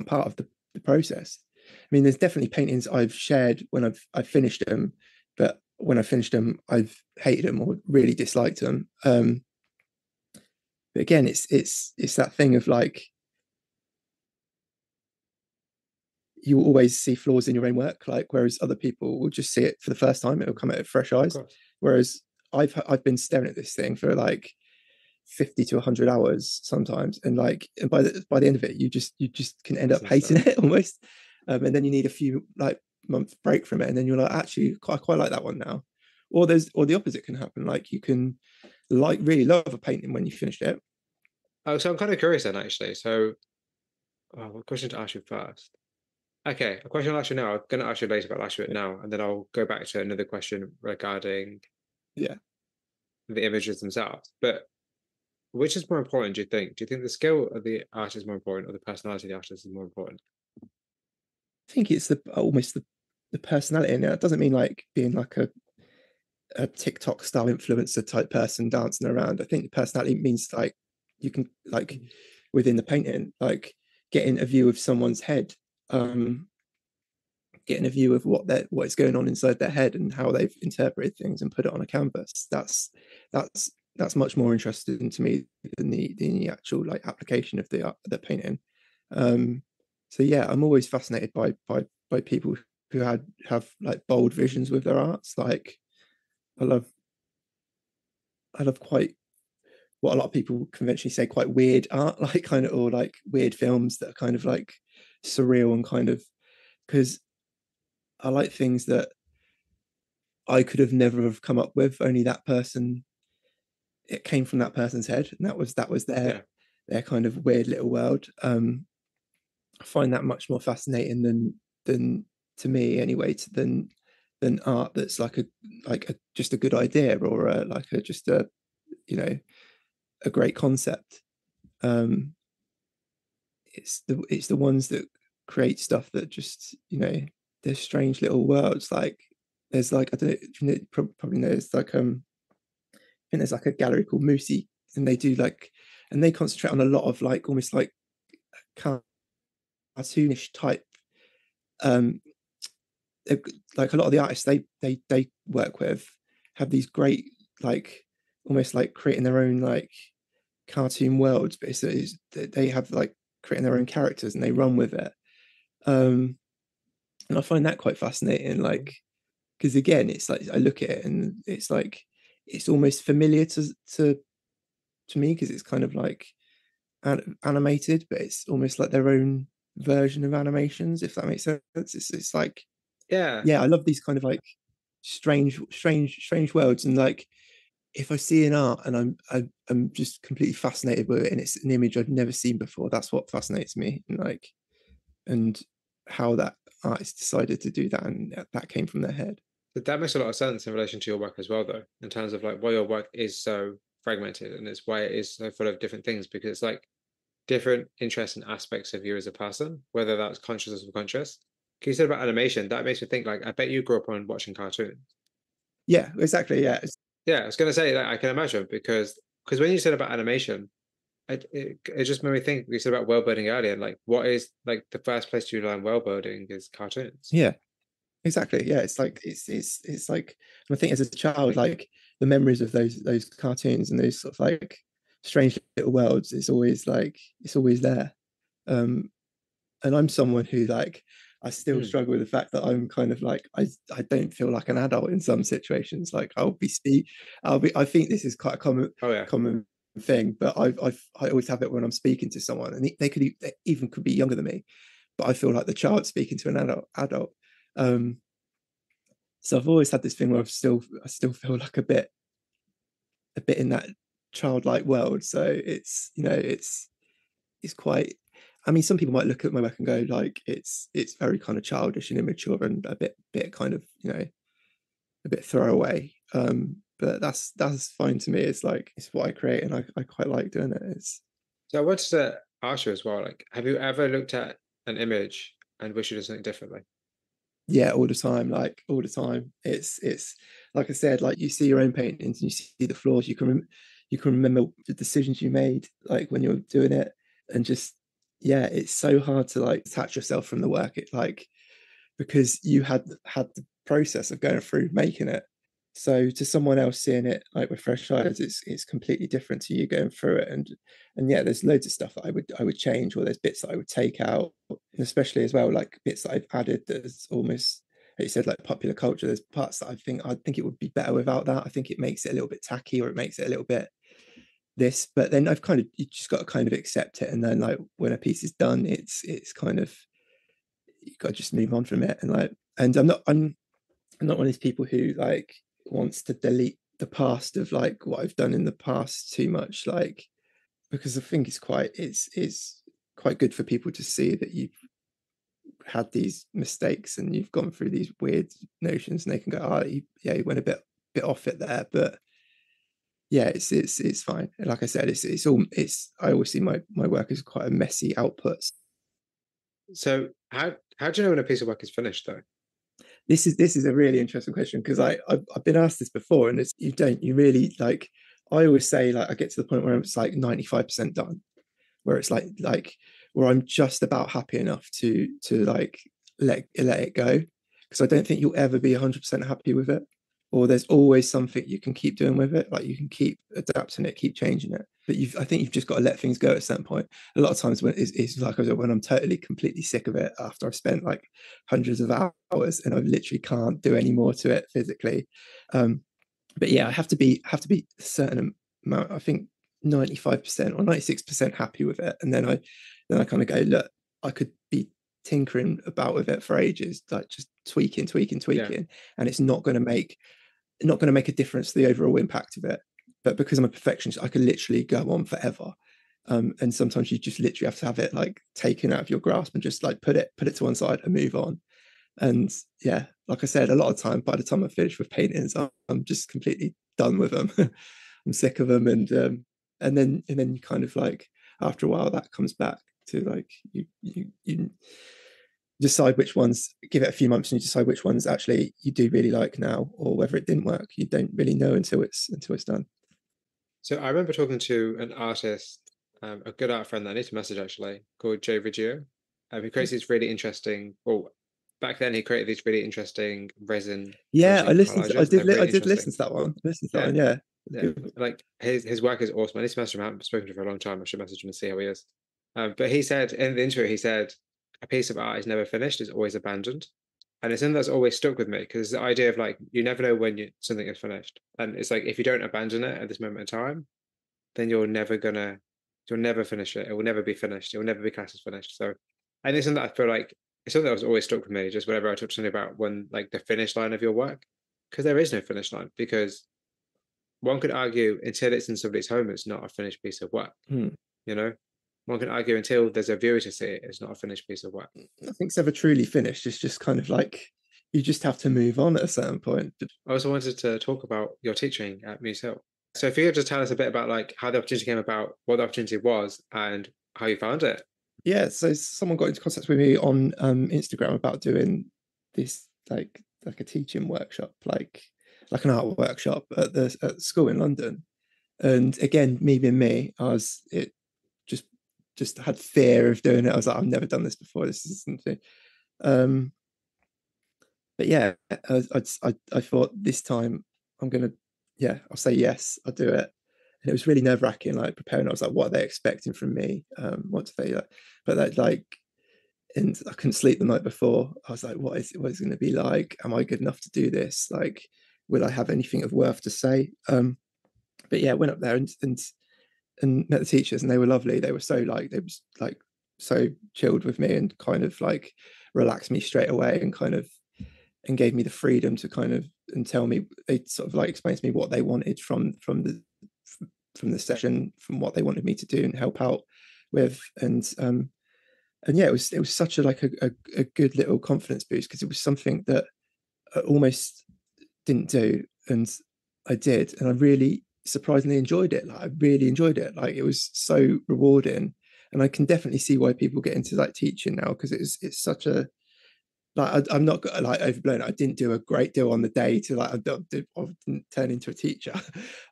part of the process. I mean, there's definitely paintings I've shared when I've finished them, but when I finished them, I've hated them or really disliked them. But again, it's that thing of like, you will always see flaws in your own work, like whereas other people will just see it for the first time. It'll come at fresh Of eyes. course. Whereas I've been staring at this thing for like 50 to 100 hours sometimes, and like, and by the end of it, you just can end That's up hating insane. it almost. And then you need a few like months break from it, and then you're like, actually, I quite like that one now. Or the opposite can happen. Like you can like really love a painting when you finished it. Oh, so I'm kind of curious then, actually. So, what question to ask you first? Okay, a question I'll ask you now. I'm going to ask you later, but I'll ask you it now, and then I'll go back to another question regarding Yeah, the images themselves. But which is more important, do you think? Do you think the skill of the artist is more important, or the personality of the artist is more important? I think it's the almost the personality, and it doesn't mean like being like a TikTok style influencer type person dancing around. I think personality means like you can like within the painting, like getting a view of someone's head. getting a view of what is going on inside their head and how they've interpreted things and put it on a canvas. That's much more interesting to me than the actual like application of the art, the painting. So yeah, I'm always fascinated by people who have like bold visions with their arts. Like I love quite what a lot of people conventionally say quite weird art, like kind of, or like weird films that are kind of like surreal and kind of, because I like things that I could have never have come up with. Only that person, it came from that person's head, and that was their kind of weird little world. I find that much more fascinating than to me anyway, than art that's like a just a good idea, or like a just a, you know, a great concept. It's the ones that create stuff that just, you know, there's strange little worlds. Like there's like, I don't know, you probably know, it's like I think there's like a gallery called Moosey, and they do like, and they concentrate on a lot of like almost like cartoonish type, um like a lot of the artists they work with have these great, like almost like creating their own like cartoon worlds, but they have like creating their own characters and they run with it. And I find that quite fascinating, like, because again, it's like I look at it and it's like it's almost familiar to me, because it's kind of like animated, but it's almost like their own version of animations, if that makes sense. It's like, Yeah. yeah, I love these kind of like strange worlds. And like if I see an art and I'm just completely fascinated with it, and it's an image I've never seen before, that's what fascinates me. And like, and how that artist decided to do that, and that came from their head. But that makes a lot of sense in relation to your work as well, though, in terms of like why your work is so fragmented and it's why it is so full of different things, because it's like different interests and aspects of you as a person, whether that's conscious or subconscious. You said about animation, that makes me think like I bet you grew up on watching cartoons. Yeah, exactly. Yeah. Yeah, I was gonna say that I can imagine because when you said about animation, it just made me think. You said about world building earlier, like what is like the first place you learn world building is cartoons. Yeah, exactly. Yeah, it's like it's like, and I think as a child, like the memories of those cartoons and those sort of like strange little worlds is always like, it's always there. Um, and I'm someone who like, I still Hmm. struggle with the fact that I'm kind of like, I don't feel like an adult in some situations. Like I think this is quite a Oh yeah. common thing, but I always have it when I'm speaking to someone, and they even could be younger than me, but I feel like the child speaking to an adult. Um, so I've always had this thing where I still feel like a bit in that childlike world. So it's, you know, it's quite, I mean, some people might look at my work and go like it's very kind of childish and immature and a bit kind of, you know, a bit throwaway. But that's fine to me. It's like it's what I create, and I quite like doing it. It's, So I wanted to ask you as well, like, have you ever looked at an image and wish you did something differently? yeah, all the time, like all the time. It's like I said, like you see your own paintings and you see the flaws. You can remember the decisions you made like when you're doing it, and just, yeah, it's so hard to like detach yourself from the work. It like, because you had the process of going through making it. So to someone else seeing it like with fresh eyes, it's completely different to you going through it. And yeah, there's loads of stuff that I would change, or there's bits that I would take out, and especially as well like bits that I've added that's almost, like you said, like popular culture. There's parts that I think it would be better without that. I think it makes it a little bit tacky, or it makes it a little bit this. But then I've kind of, you just got to kind of accept it, and then like when a piece is done, it's kind of, you got to just move on from it. And like, and I'm not one of these people who like wants to delete the past of like what I've done in the past too much, like, because I think it's quite good for people to see that you've had these mistakes and you've gone through these weird notions, and they can go, oh, yeah, you went a bit off it there. But yeah, it's fine. And like I said, it's all, it's, I always see my work as quite a messy output. So how do you know when a piece of work is finished though? This is a really interesting question, because I've been asked this before, and it's, you really like, I always say like I get to the point where it's like 95% done, where it's like where I'm just about happy enough to like let it go. because I don't think you'll ever be 100% happy with it, or there's always something you can keep doing with it. Like you can keep adapting it, keep changing it. But I think you've just got to let things go at a certain point. A lot of times when it's like when I'm totally, completely sick of it after I've spent like hundreds of hours and I literally can't do any more to it physically. But yeah, I have to be a certain amount. I think 95% or 96% happy with it, and then I kind of go, look, I could be tinkering about with it for ages, like just tweaking, and it's not going to make a difference to the overall impact of it. But because I'm a perfectionist, I can literally go on forever. And sometimes you just literally have to have it like taken out of your grasp and just like put it to one side and move on. And yeah, like I said, a lot of time, by the time I finish with paintings, I'm just completely done with them. I'm sick of them, and then you kind of like after a while that comes back to like you decide which ones, give it a few months and you decide which ones actually you do really like now, or whether it didn't work. You don't really know until it's done. So I remember talking to an artist, a good art friend that I need to message actually, called Joe Vigio. He creates these really interesting, well, back then he created these really interesting resin. Yeah, I listened. Collages, I did listen to that one. Yeah. Like his work is awesome. I need to message him. I haven't spoken to him for a long time. I should message him and see how he is. But he said in the intro, he said, a piece of art is never finished, is always abandoned. And it's something that's always stuck with me, because the idea of like, you never know when something is finished. And it's like, if you don't abandon it at this moment in time, then you'll never finish it. It will never be finished. It will never be classed as finished. So, and it's something that I feel like, it's something that was always stuck with me, just whenever I talk to something about when, like, the finish line of your work, because there is no finish line, because one could argue until it's in somebody's home, it's not a finished piece of work. You know, one can argue until there's a viewer to see it, it's not a finished piece of work. Nothing's ever truly finished. It's just kind of like you just have to move on at a certain point. I also wanted to talk about your teaching at Muse Hill. So if you could just tell us a bit about like how the opportunity came about, what the opportunity was, and how you found it. Yeah, so someone got into contact with me on Instagram about doing this like a teaching workshop, like an art workshop at the school in London. And again, me being me, just had fear of doing it. I was like, I've never done this before. This is something. But yeah, I thought this time I'll say yes, I'll do it. And it was really nerve wracking, like preparing. I was like, what are they expecting from me? What do they like? But that like, and I couldn't sleep the night before. I was like, what is it going to be like? Am I good enough to do this? Like, will I have anything of worth to say? But yeah, I went up there and met the teachers, and they were lovely. They were so chilled with me and kind of like relaxed me straight away, and kind of and gave me the freedom to kind of and tell me, they sort of like explained to me what they wanted from the session, from what they wanted me to do and help out with. And yeah, it was such a good little confidence boost, because it was something that I almost didn't do, and I did, and I really surprisingly enjoyed it. Like I really enjoyed it. Like it was so rewarding, and I can definitely see why people get into like teaching now, because it's such a like I'm not like overblown. I didn't do a great deal on the day to like I didn't turn into a teacher,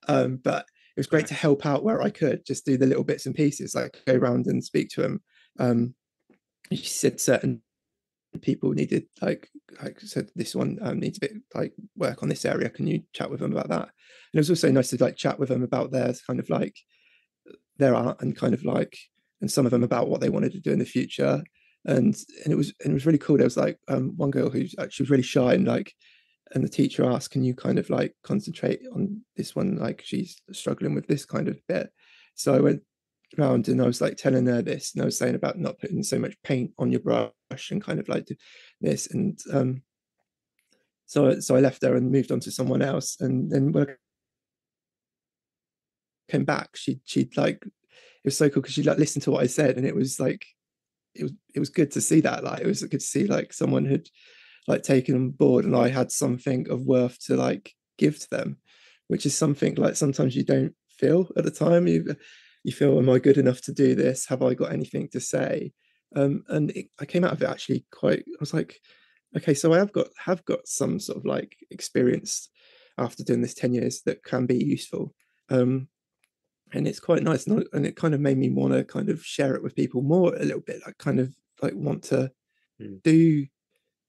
but it was great to help out where I could, just do the little bits and pieces, like go around and speak to them. She said certain people needed like said this one needs a bit like work on this area. Can you chat with them about that? And it was also nice to like chat with them about their kind of like their art, and kind of like, and some of them about what they wanted to do in the future. And it was really cool. There was like one girl who she was really shy, and like, and the teacher asked, can you kind of like concentrate on this one, like she's struggling with this kind of bit. So I went around and I was like telling her this, and I was saying about not putting so much paint on your brush and kind of like this. And so I left her and moved on to someone else. And then when I came back, she like, it was so cool because she like listened to what I said, and it was like it was good to see that. Like it was good to see like someone had like taken on board, and I had something of worth to like give to them, which is something like sometimes you don't feel at the time. You feel, am I good enough to do this? Have I got anything to say? And I came out of it actually quite, I was like, okay, so I have got some sort of like experience after doing this 10 years that can be useful. And it's quite nice, and it kind of made me want to kind of share it with people more a little bit, like kind of like want to do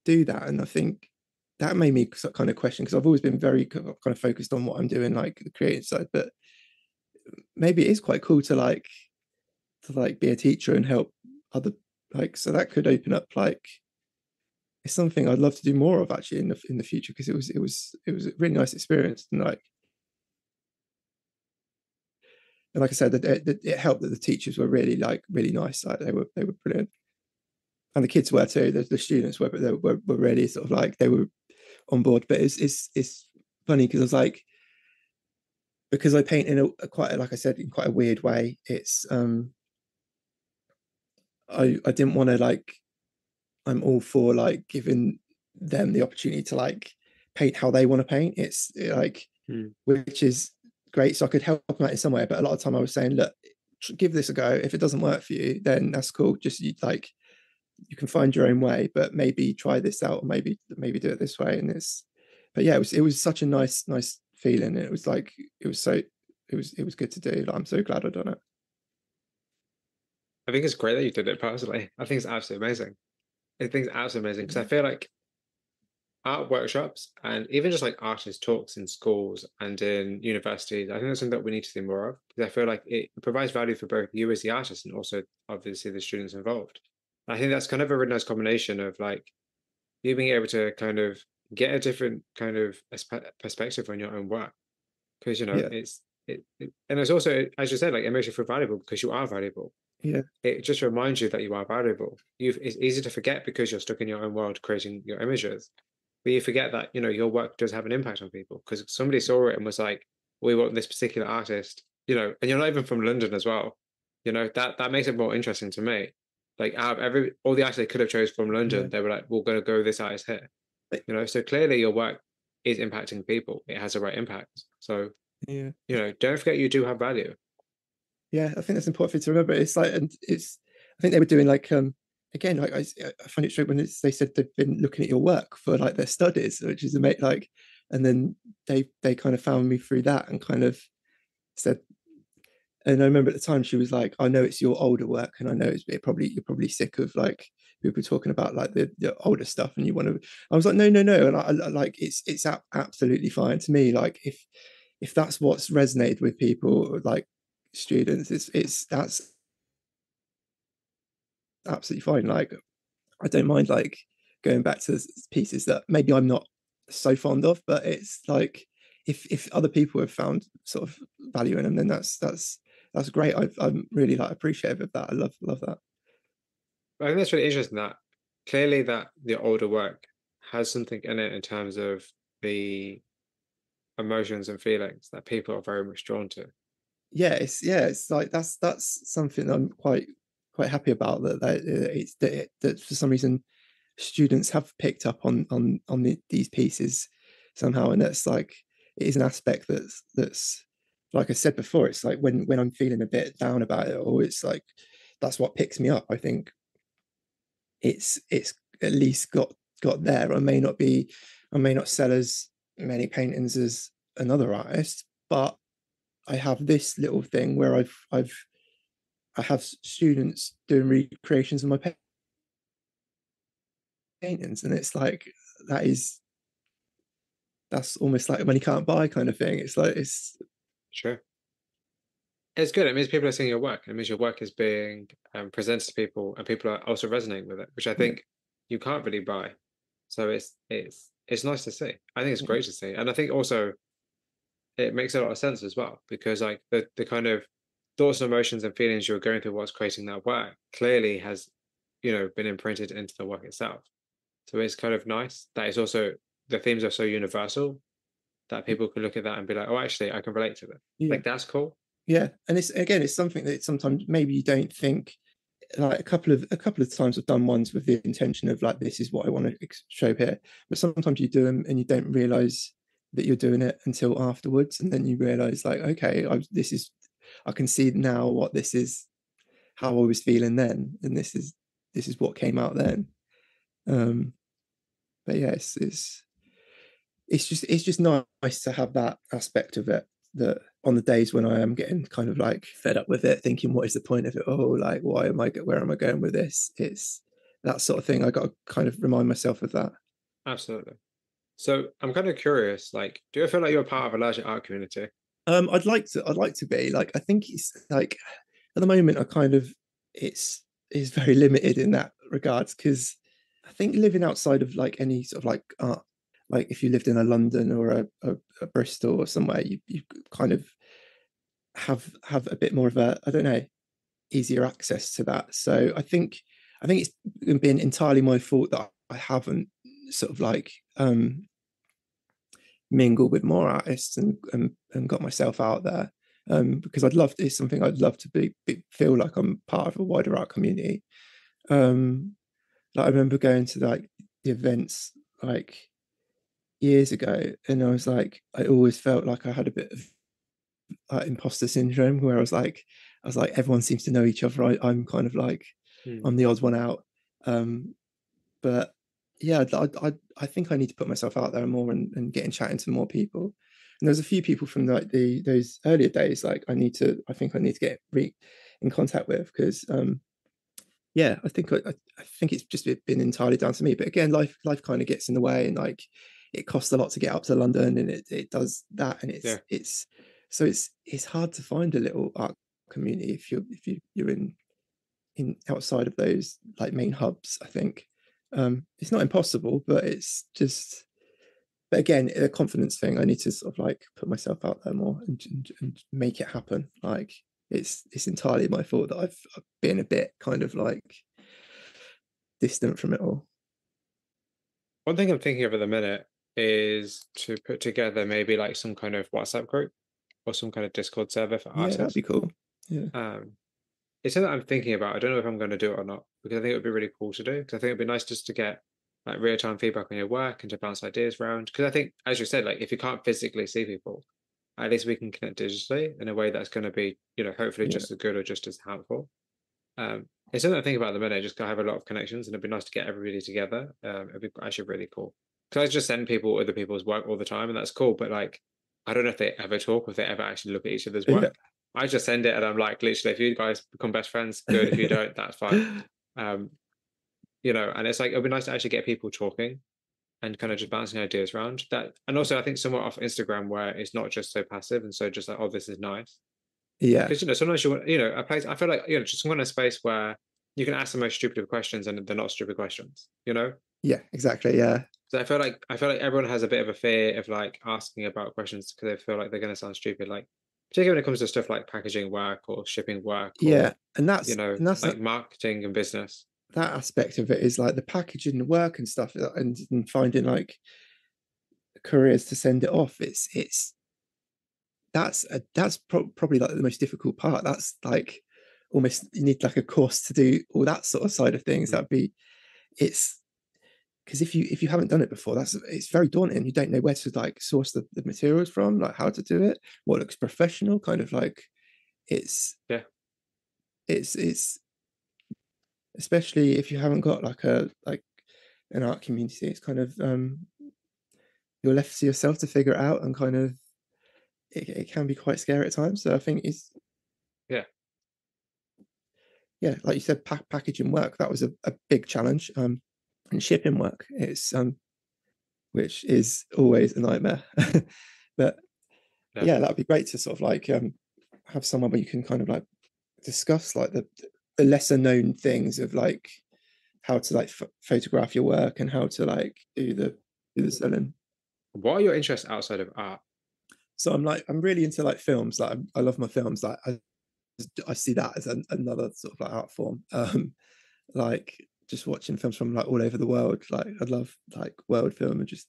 that. And I think that made me kind of question, because I've always been very kind of focused on what I'm doing, like the creative side, but maybe it is quite cool to be a teacher and help other, like, so that could open up, like, it's something I'd love to do more of actually in the future, because it was a really nice experience, and like I said, it helped that the teachers were really nice. Like they were brilliant, and the kids were too. The students were, but they were really sort of like, they were on board. But it's funny because I was like, because I paint in a quite, like I said, in quite a weird way. It's I didn't want to, like, I'm all for like giving them the opportunity to like paint how they want to paint. It's like, which is great. So I could help them out in some way. But a lot of time I was saying, look, give this a go. If it doesn't work for you, then that's cool. Just you can find your own way, but maybe try this out, or maybe do it this way. And but yeah, it was such a nice feeling. It was like, it was good to do. Like, I'm so glad I've done it. I think it's great that you did it personally. I think it's absolutely amazing. I think it's absolutely amazing because I feel like art workshops and even just like artist talks in schools and in universities, I think that's something that we need to do more of, because I feel like it provides value for both you as the artist and also obviously the students involved. I think that's kind of a really nice combination of like you being able to kind of get a different kind of perspective on your own work, because Yeah. and it's also, as you said, like it makes you feel valuable because you are valuable. Yeah. It just reminds you that you are valuable. It's easy to forget because you're stuck in your own world creating your images, but you forget that your work does have an impact on people because somebody saw it and was like, we want this particular artist, and you're not even from London as well. That makes it more interesting to me. Like out of all the artists they could have chose from London, they were like, we're going to go with this artist here. So clearly your work is impacting people. It has the right impact. So Yeah. don't forget you do have value. Yeah, I think that's important for you to remember. It's like, and I think they were doing like, again, like I find it true when they said they've been looking at your work for like their studies, which is amazing. Like, and then they kind of found me through that and kind of said, and I remember at the time she was like, I know it's your older work, and I know you're probably sick of like people talking about like the older stuff, and you want to. I was like, no, and I like it's absolutely fine to me. Like if that's what's resonated with people, like students, that's absolutely fine. Like I don't mind like going back to pieces that maybe I'm not so fond of, but it's like if other people have found sort of value in them, then that's great. I'm really like appreciative of that. I love that. I think that's really interesting that clearly that the older work has something in it in terms of the emotions and feelings that people are very much drawn to. Yeah, it's like that's something I'm quite happy about, that for some reason students have picked up on these pieces somehow, and that's like, it is an aspect that's like I said before, it's like when I'm feeling a bit down about it, or it's like that's what picks me up. I think it's at least got there. I may not sell as many paintings as another artist, but I have this little thing where I have students doing recreations of my paintings, and it's like that's almost like money can't buy kind of thing. It's like Sure. It's good. It means people are seeing your work. It means your work is being presented to people, and people are also resonating with it, which I think you can't really buy. So it's nice to see. I think it's great to see, and I think also it makes a lot of sense as well, because like the kind of thoughts and emotions and feelings you're going through whilst creating that work clearly has been imprinted into the work itself. So it's kind of nice that it's also, the themes are so universal that people can look at that and be like, oh, actually I can relate to it. yeah, Like that's cool. yeah. And it's something that sometimes maybe you don't think. Like a couple of times I've done ones with the intention of like, this is what I want to show here, but sometimes you do them and you don't realize that you're doing it until afterwards, and then you realize like, okay, I can see now what this is, how I was feeling then, and this is what came out then. But yeah, it's just nice to have that aspect of it, that on the days when I am getting kind of like fed up with it, thinking what is the point of it all, like where am I going with this, it's that sort of thing. I got to kind of remind myself of that. Absolutely. So I'm kind of curious, like, do you feel like you're part of a larger art community? I'd like to be like, I think it's like at the moment I kind of it's is very limited in that regards, because I think living outside of like any sort of like art, like if you lived in a London or a Bristol or somewhere, you kind of have a bit more of a, I don't know, easier access to that. So I think it's been entirely my fault that I haven't sort of like mingled with more artists and got myself out there. Because it's something I'd love to feel like I'm part of a wider art community. Like I remember going to like the events like years ago, and I was like, I always felt like I had a bit of imposter syndrome, where I was like, everyone seems to know each other. I'm kind of like, I'm the odd one out. But yeah, I think I need to put myself out there more and get in chatting to more people. And there's a few people from like those earlier days, like I think I need to get in contact with, because yeah, I think it's just been entirely down to me. But again, life kind of gets in the way, and like it costs a lot to get up to London, and it does that, and Yeah. it's hard to find a little art community if you're in outside of those like main hubs. I think it's not impossible, but it's just. But again, a confidence thing. I need to sort of like put myself out there more and make it happen. Like it's entirely my fault that I've been a bit kind of like distant from it all. One thing I'm thinking of at the minute is to put together maybe like some kind of WhatsApp group or some kind of Discord server for Yeah, that'd artists. be cool. Yeah, Um, it's something I'm thinking about. I don't know if I'm going to do it or not, because I think it would be really cool to do. Because I think it'd be nice just to get like real time feedback on your work and to bounce ideas around. Because I think, as you said, like if you can't physically see people, at least we can connect digitally in a way that's going to be, hopefully yeah, just as good or just as helpful. It's something I think about at the minute. Just 'cause I have a lot of connections, and it'd be nice to get everybody together. It'd be actually really cool. Because I just send people other people's work all the time, and that's cool. But like, I don't know if they ever talk or if they ever actually look at each other's yeah. work. I just send it, and I'm like, literally, if you guys become best friends, good. If you don't, that's fine. Um, and it's like it'd be nice to actually get people talking and kind of just bouncing ideas around that. And also, I think somewhat off Instagram where it's not just so passive and so just like, oh, this is nice. Yeah, Because sometimes you want, a place. I feel like just want a space where you can ask the most stupid of questions and they're not stupid questions. yeah, exactly. Yeah, So I feel like everyone has a bit of a fear of like asking about questions because they feel like they're going to sound stupid. Like particularly when it comes to stuff like packaging work or shipping work yeah, or and that's like marketing and business. that aspect of it is like the packaging, the work and stuff, and finding like couriers to send it off. That's probably like the most difficult part. That's like almost you need like a course to do all that sort of side of things. Mm. It's because if you haven't done it before, it's very daunting. You don't know where to like source the materials from, like how to do it, what looks professional, kind of like it's Yeah. it's especially if you haven't got like an art community, it's kind of you're left to yourself to figure it out, and kind of it can be quite scary at times. So I think it's Yeah. yeah, like you said, packaging work, that was a big challenge. And shipping work, it's which is always a nightmare. But Yeah. yeah, that'd be great to sort of like have someone where you can kind of like discuss like the lesser known things of like how to like photograph your work and how to like do the selling. What are your interests outside of art? So I'm really into like films. Like I love my films. Like I see that as another sort of like art form. Like just watching films from like all over the world. Like I love like world film and just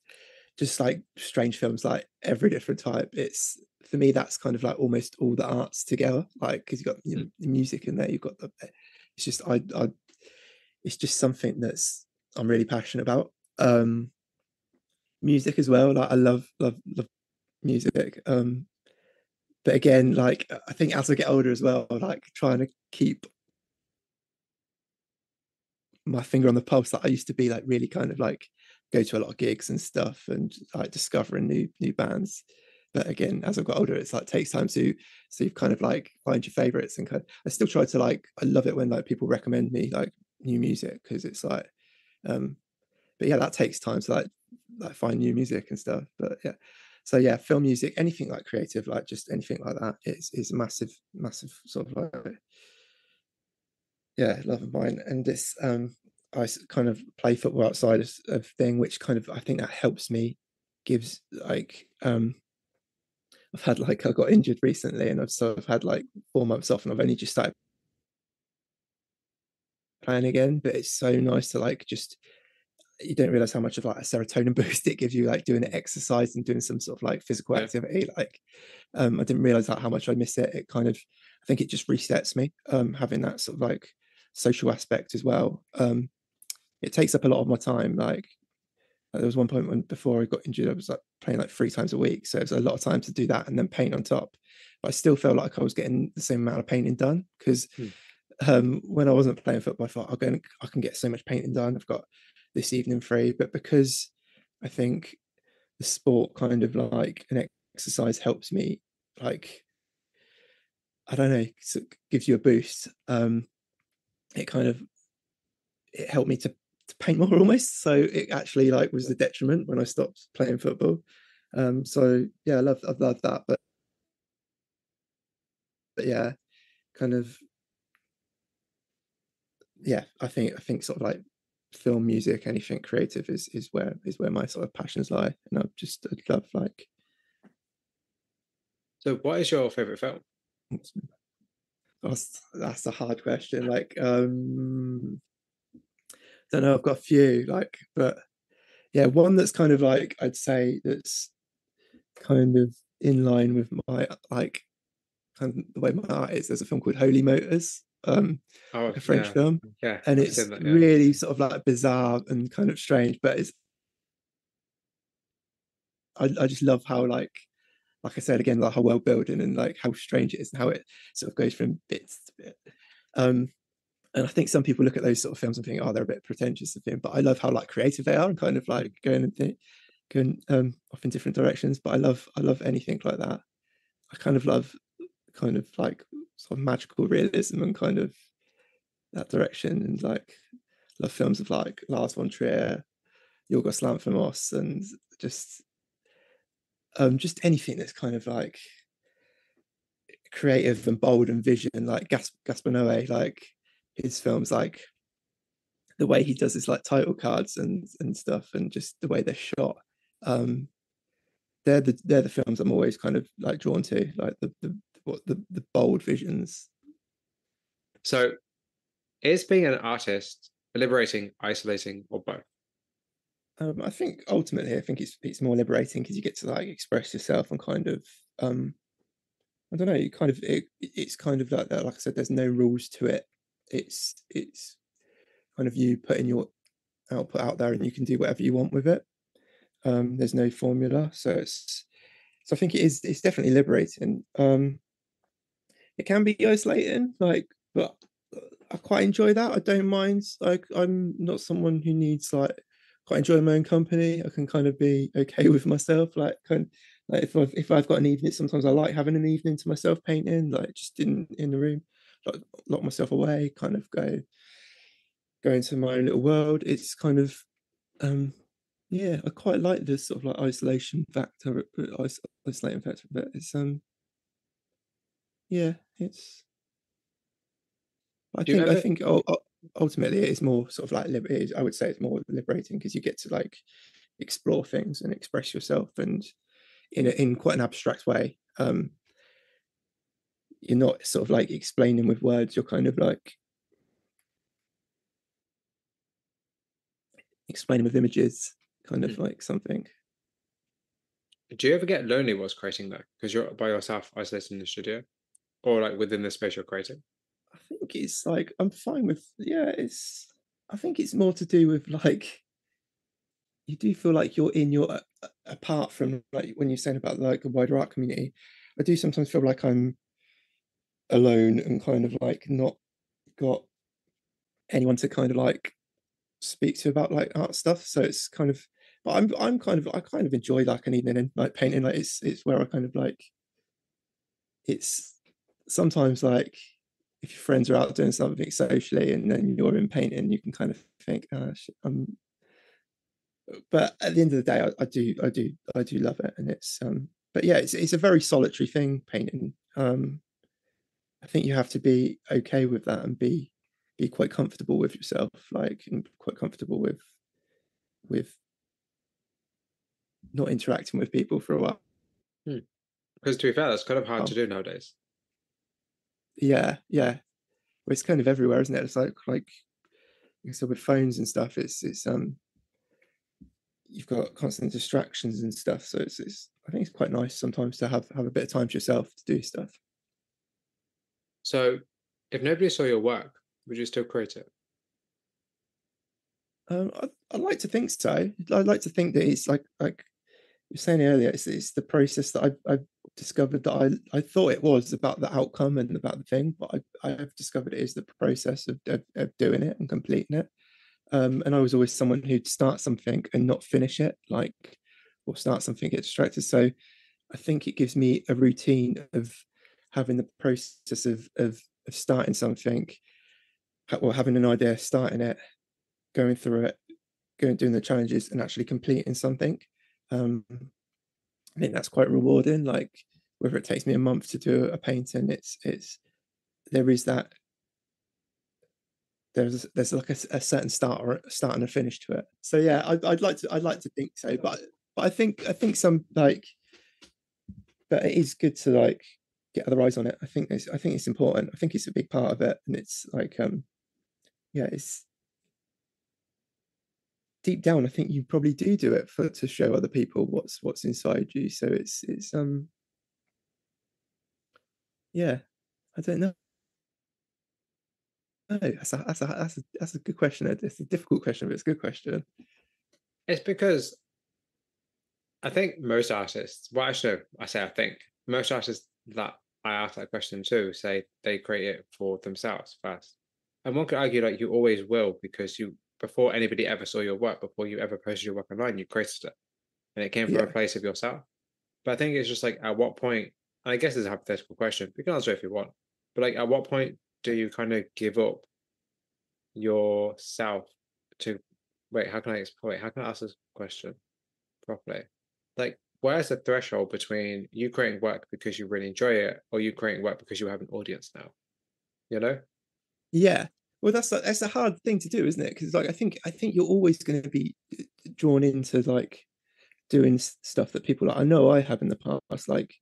like strange films, like every different type. It's for me that's kind of like almost all the arts together. Like because you've got Mm. the music in there, you've got it's just I it's just something that's I'm really passionate about. Music as well. Like I love music. But again, like I think as I get older as well, like trying to keep my finger on the pulse. Like I used to be like really kind of like go to a lot of gigs and stuff and like discovering new bands. But again, as I've got older, it's like takes time to so you kind of like find your favorites and kind of, I still try to like I love it when like people recommend me like new music because it's like but yeah, that takes time to like find new music and stuff. But yeah, so yeah, film music, anything like creative, like just anything like that is a massive sort of like, yeah, love of mine. And this I kind of play football outside of thing, which kind of, I think that helps me, gives like I've had like, I got injured recently and I've sort of had like 4 months off and I've only just started playing again. But it's so nice to like just, you don't realize how much of like a serotonin boost it gives you, like doing an exercise and doing some sort of like physical activity. Like I didn't realize how much I miss it. It kind of, I think it just resets me, having that sort of like social aspect as well. It takes up a lot of my time. Like there was one point when, before I got injured, I was like playing like 3 times a week, so it was a lot of time to do that and then paint on top. But I still felt like I was getting the same amount of painting done, because when I wasn't playing football, I thought I can get so much painting done. I've got this evening free. But because I think the sport kind of like an exercise helps me, like, I don't know, it gives you a boost. It kind of, it helped me to paint more almost. So it actually like was the detriment when I stopped playing football. So yeah, I've loved that. But yeah, kind of, yeah, I think sort of like film, music, anything creative is where my sort of passions lie. And I'd love like, So what is your favorite film? that's a hard question. Like don't know, I've got a few, like, but yeah, one that's kind of like, I'd say that's kind of in line with my like kind of the way my art is. There's a film called Holy Motors, like a French film, and I've it's seen that, really sort of like bizarre and kind of strange, but it's, I just love how like I said again, like how well building and like how strange it is and how it sort of goes from bits to bit. And I think some people look at those sort of films and think, oh, they're a bit pretentious of him, but I love how like creative they are and kind of like going off in different directions. But I love anything like that. I kind of love kind of like sort of magical realism and kind of that direction, and like love films of like Lars von Trier, Yorgos Lanthimos, and just anything that's kind of like creative and bold and vision, like Gaspar Noé, like his films, like the way he does his like title cards and stuff, and just the way they're shot. Um, they're the films I'm always kind of like drawn to, like the bold visions. So is being an artist liberating, isolating, or both? I think ultimately, I think it's more liberating because you get to like express yourself and kind of, I don't know, you kind of it's kind of like that. Like I said, there's no rules to it. It's kind of you putting your output out there, and you can do whatever you want with it. There's no formula, so I think it's definitely liberating. It can be isolating, like, but I quite enjoy that. I don't mind. Like, I'm not someone who needs like, quite enjoy my own company. I can kind of be okay with myself. Like, like if I've got an evening, sometimes I like having an evening to myself painting, like just in the room, like lock myself away, kind of go into my own little world. It's kind of yeah, I quite like this sort of like isolating factor, but it's yeah, it's, Do you I ever think ultimately it's more sort of like I would say it's more liberating because you get to like explore things and express yourself, and in quite an abstract way. You're not sort of like explaining with words. You're kind of like explaining with images, kind of like something. do you ever get lonely whilst creating though? Because you're by yourself, isolated in the studio, or like within the space you're creating? I think it's like I'm fine with, yeah. It's, I think it's more to do with like, you do feel like you're in your apart from like when you're saying about like a wider art community. I do sometimes feel like I'm alone and kind of like not got anyone to kind of like speak to about like art stuff. So it's kind of, but I'm kind of, I kind of enjoy like an evening and like painting. Like it's where I kind of like, it's sometimes like if your friends are out doing something socially and then you're in painting, you can kind of think, oh, shit, but at the end of the day, I do love it, and it's but yeah, it's a very solitary thing, painting. I think you have to be okay with that and be quite comfortable with yourself, like, and quite comfortable with not interacting with people for a while. Because to be fair, that's kind of hard to do nowadays. Yeah, yeah. Well, it's kind of everywhere, isn't it? It's like so with phones and stuff, it's you've got constant distractions and stuff. So it's I think it's quite nice sometimes to have a bit of time to yourself to do stuff. So, if nobody saw your work, would you still create it? I'd like to think so. I'd like to think that it's like you were saying earlier, it's the process that I've discovered that I thought it was about the outcome and about the thing, but I've discovered it is the process of doing it and completing it. And I was always someone who'd start something and not finish it, like, or start something, get distracted. So I think it gives me a routine of having the process of starting something, or having an idea, starting it, going through it, doing the challenges, and actually completing something. I think that's quite rewarding. Like, whether it takes me a month to do a painting, it's there is that there's like a certain start and a finish to it. So yeah, I'd like to think so, but I think some like, but it is good to like get other eyes on it. I think it's important. I think it's a big part of it, and it's like yeah, it's deep down. I think you probably do it for to show other people what's inside you. So it's yeah, I don't know. No, that's a good question. It's a difficult question, but it's a good question. It's because I think most artists, well, actually, no, I say I think most artists that I ask that question to say they create it for themselves first. And one could argue like you always will because you, before anybody ever saw your work, before you ever posted your work online, you created it and it came from a Yeah, place of yourself. But I think it's just like at what point, and I guess it's a hypothetical question, you can answer if you want, but like at what point do you kind of give up yourself to wait, how can I ask this question properly? Like, where's the threshold between you creating work because you really enjoy it or you creating work because you have an audience now? You know? yeah. Well, that's a hard thing to do, isn't it? Because like I think you're always going to be drawn into like doing stuff that people like. I know I have in the past, like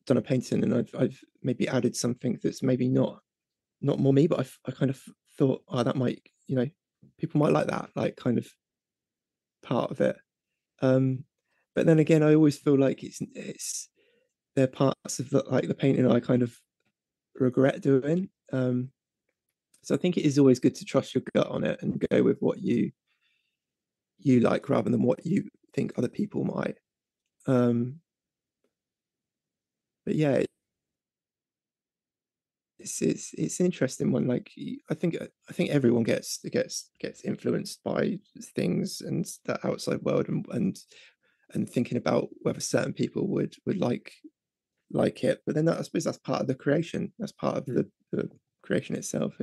done a painting and I've maybe added something that's maybe not more me, but I kind of thought, oh, that might, people might like that, like kind of part of it. But then again, I always feel like it's they're parts of like the painting I kind of regret doing. So I think it is always good to trust your gut on it and go with what you like rather than what you think other people might. But yeah, it's an interesting one. Like I think everyone gets influenced by things and that outside world and thinking about whether certain people would like it. But then I suppose that's part of the creation. That's part of the creation itself.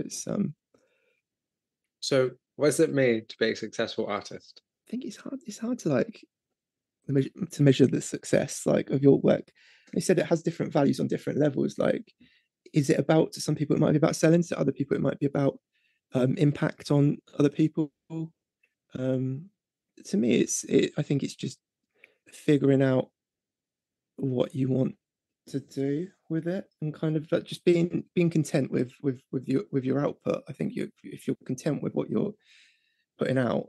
So, what does it mean to be a successful artist? I think it's hard to like to measure the success like of your work. They said it has different values on different levels. Like, is it about, to some people it might be about selling, to other people it might be about impact on other people. To me, I think it's just figuring out what you want to do with it and kind of like just being content with your output. I think if you're content with what you're putting out,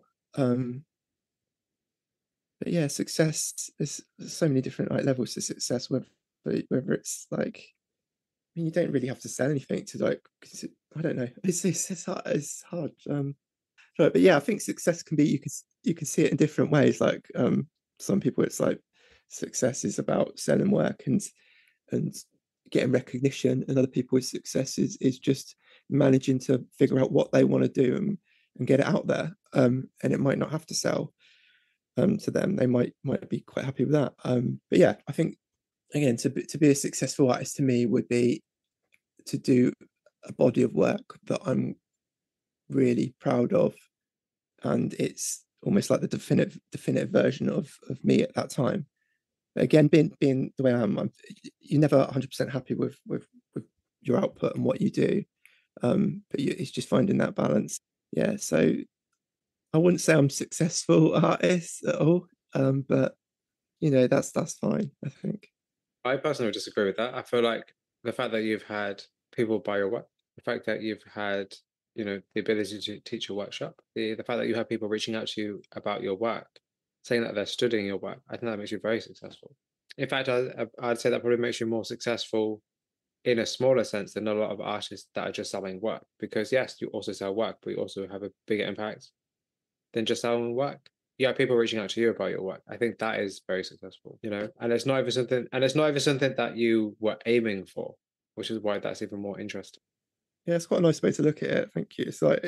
but yeah, success is, there's so many different like levels to success. Whether it's like, I mean, you don't really have to sell anything to like. I don't know. It's hard. It's hard. Right, but yeah, I think success can be, you can see it in different ways. Like some people, it's like success is about selling work and getting recognition, and other people's success is just managing to figure out what they want to do and get it out there. And it might not have to sell to them. They might be quite happy with that. But yeah, I think again, to be a successful artist to me would be to do a body of work that I'm really proud of, and it's almost like the definitive version of me at that time. But again, being the way I am, you're never 100% happy with your output and what you do. But it's just finding that balance. Yeah. So I wouldn't say I'm a successful artist at all. But that's fine, I think. I personally would disagree with that. I feel like the fact that you've had people buy your work, the fact that you've had, the ability to teach your workshop, the fact that you have people reaching out to you about your work, saying that they're studying your work, I think that makes you very successful. In fact, I'd say that probably makes you more successful in a smaller sense than a lot of artists that are just selling work. Because yes, you also sell work, but you also have a bigger impact than just selling work. You have people reaching out to you about your work. I think that is very successful, and it's not even something that you were aiming for, which is why that's even more interesting. Yeah, it's quite a nice way to look at it. Thank you. It's like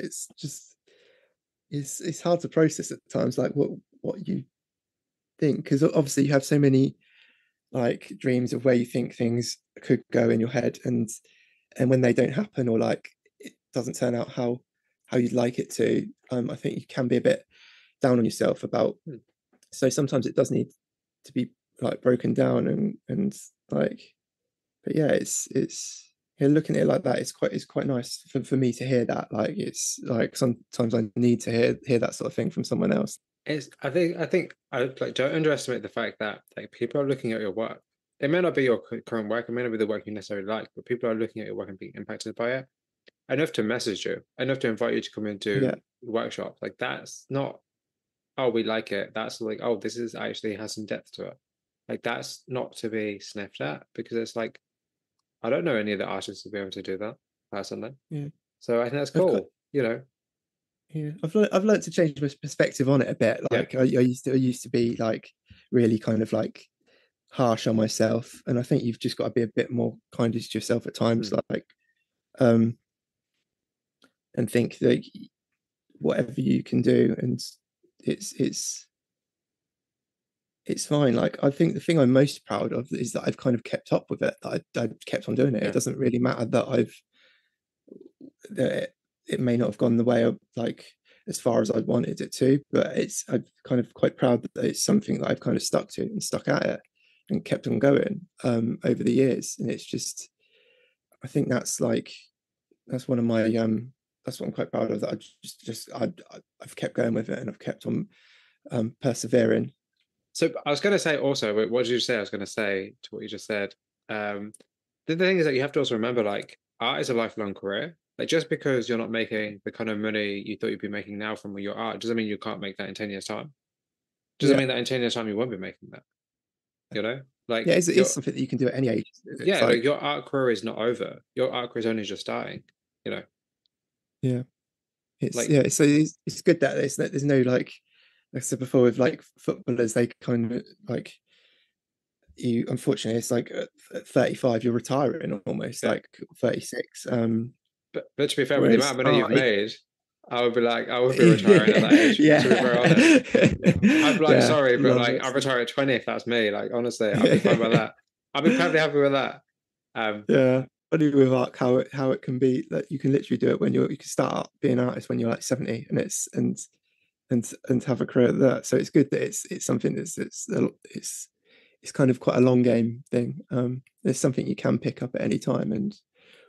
it's hard to process at times, like what you think, because obviously you have so many like dreams of where you think things could go in your head, and when they don't happen, or like it doesn't turn out how you'd like it to, I think you can be a bit down on yourself about. So sometimes it does need to be like broken down and like, but yeah, it's looking at it like that, it's quite nice for me to hear that. Like, it's like sometimes I need to hear that sort of thing from someone else. I think I like, don't underestimate the fact that like people are looking at your work. It may not be your current work, it may not be the work you necessarily like, but people are looking at your work and being impacted by it enough to message you, enough to invite you to come and do workshops. Like, that's not, oh, we like it. That's like, oh, this is actually has some depth to it. Like, that's not to be sniffed at, because it's like, I don't know any of the artists to be able to do that personally. Yeah. So I think that's cool. Yeah, I've learned to change my perspective on it a bit. Like, I used to be like really kind of like harsh on myself, and I think you've just got to be a bit more kind to yourself at times. Like, and think that whatever you can do, and it's fine. Like, I think the thing I'm most proud of is that I've kind of kept up with it, that I kept on doing it. It doesn't really matter that it may not have gone the way of like as far as I wanted it to, but I'm kind of quite proud that it's something that I've kind of stuck to and stuck at it and kept on going over the years. And it's just, I think that's one of my that's what I'm quite proud of, that I've kept going with it, and I've kept on persevering. So I was going to say also, what did you say? I was going to say to what you just said. The thing is that you have to also remember, like, art is a lifelong career. Like, just because you're not making the kind of money you thought you'd be making now from your art doesn't mean you can't make that in 10 years' time. Doesn't mean that in 10 years' time you won't be making that. Like, yeah, it's something that you can do at any age. Yeah, like your art career is not over. Your art career is only just starting. Yeah, so it's good that there's no, like I said before, with like footballers, they kind of like, you, unfortunately, it's like at 35 you're retiring almost, like 36. But to be fair, with the amount of money you've made, I would be retiring at that age. Yeah. To be very honest, I'd be like, sorry, but like, I'll it. retire at 20 if that's me. Like, honestly, I'd be fine with that. I'd be perfectly happy with that. Yeah, funny with art how it can be that you can literally do it when you can start being an artist when you're like 70, and it's and have a career at that. So it's good that it's something it's kind of quite a long game thing. There's something you can pick up at any time,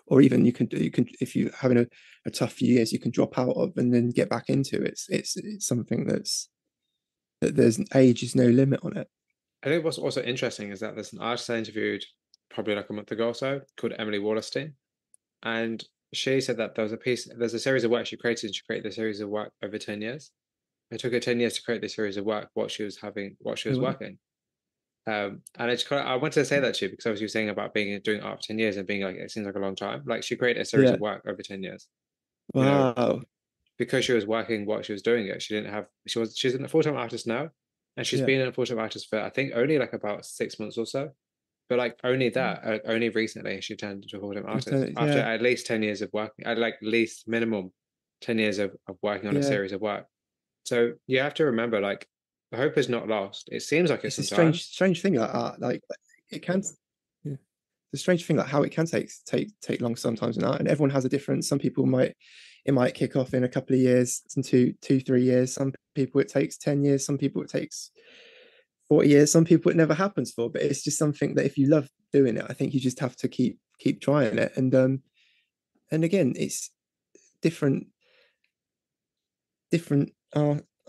or even you can if you're having a tough few years, you can drop out of and then get back into it. It's something that there's age is no limit on it. I think what's also interesting is that there's an artist I interviewed probably like a month ago or so called Emily Wallerstein, and she said that there's a series of work she created. She created a series of work over 10 years. It took her 10 years to create this series of work while she was working. And I wanted to say that to you because obviously you were saying about doing art for 10 years and being like, it seems like a long time. Like, she created a series of work over 10 years. Wow. Because she was working while she was doing it. She's a full-time artist now, and she's been a full-time artist for, I think, only like about 6 months or so. But like, only recently she turned into a full-time artist after at least 10 years of working, at like least minimum 10 years of working on a series of work. So you have to remember, like, the hope is not lost. It seems like it's a strange thing, like art. Like, it can. the strange thing, like how it can take long sometimes, and everyone has a different. Some people it might kick off in a couple of years, in 2, 3 years. Some people it takes 10 years. Some people it takes 40 years. Some people it never happens for. But it's just something that if you love doing it, I think you just have to keep trying it. And again, it's different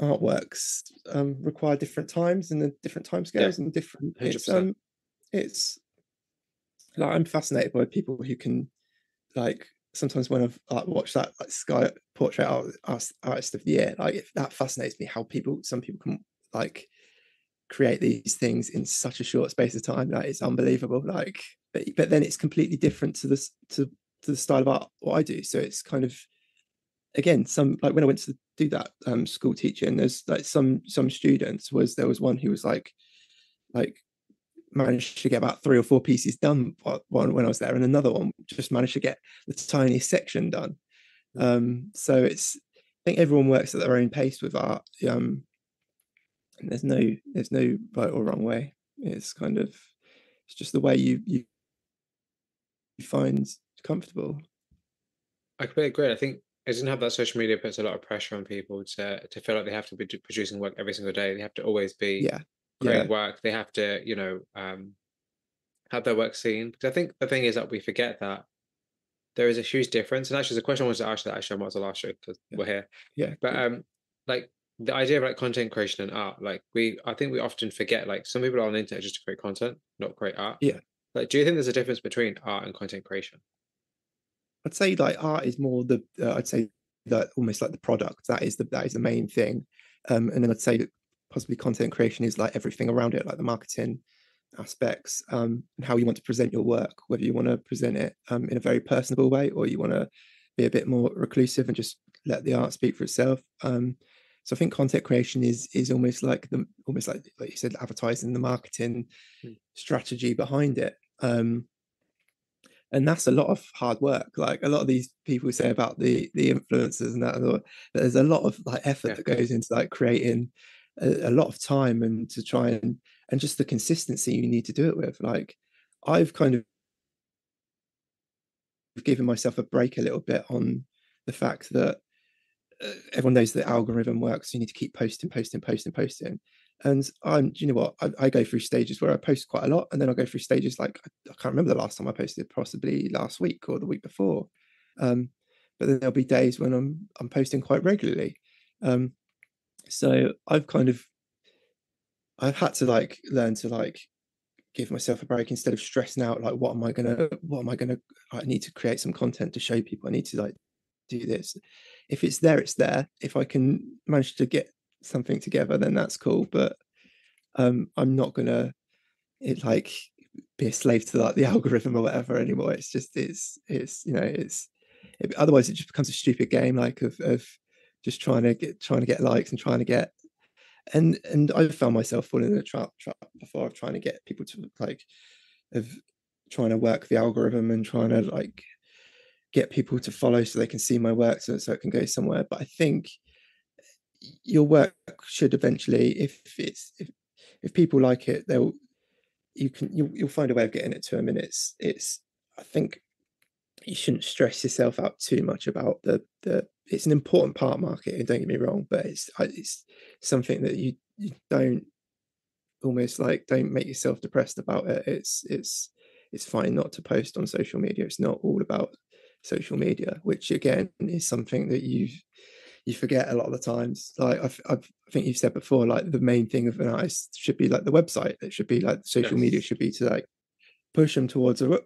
artworks require different times and the different time scales and different. 100%. It's like I'm fascinated by people who can, like, sometimes when I've watched that like Sky Portrait Artist of the Year, like that fascinates me how some people can like create these things in such a short space of time. Like it's unbelievable. Like, but then it's completely different to the style of art what I do. So it's kind of, again, some, like when I went to do that school teaching, there's like some students there was one who was like managed to get about 3 or 4 pieces done when I was there, and another one just managed to get the tiniest section done. So I think everyone works at their own pace with art. And there's no right or wrong way. It's just the way you find comfortable. I completely agree. I think it doesn't have that social media puts a lot of pressure on people to feel like they have to be producing work every single day. They have to always be creating work. They have to, have their work seen. Because I think the thing is that we forget that there is a huge difference. And actually, the question I wanted to ask you that actually I might as well ask you because we're here. Yeah. But like the idea of like content creation and art, like I think we often forget, like some people are on the internet just to create content, not create art. Yeah. Like, do you think there's a difference between art and content creation? I'd say like art is more I'd say that almost like the product that is the main thing, and then I'd say that possibly content creation is like everything around it, like the marketing aspects, and how you want to present your work, whether you want to present it in a very personable way or you want to be a bit more reclusive and just let the art speak for itself. So I think content creation is almost like you said, advertising, the marketing strategy behind it. And that's a lot of hard work. Like a lot of these people say about the influencers and that, but there's a lot of like effort that goes into like creating a lot of time, and to try and just the consistency you need to do it with. Like I've kind of given myself a break a little bit on the fact that everyone knows the algorithm works. So you need to keep posting. And you know what? I go through stages where I post quite a lot, and then I'll go through stages like I can't remember the last time I posted, possibly last week or the week before. But then there'll be days when I'm posting quite regularly. So I've had to like learn to like give myself a break instead of stressing out like what am I gonna I need to create some content to show people. I need to like do this. If it's there, it's there. If I can manage to get something together, then that's cool. But I'm not gonna be a slave to like the algorithm or whatever anymore. It's just otherwise it just becomes a stupid game, like of just trying to get likes and trying to get and I've found myself falling in a trap before of trying to get people to like of trying to work the algorithm and trying to like get people to follow so they can see my work so it can go somewhere. But I think your work should eventually, if people like it, you'll find a way of getting it to them. And it's I think you shouldn't stress yourself out too much about the it's an important part of marketing, don't get me wrong, but it's something that you don't make yourself depressed about it. It's fine not to post on social media. It's not all about social media, which again is something that you forget a lot of the times. Like I think you've said before, like the main thing of an artist should be like the website. It should be like social media should be to like push them towards the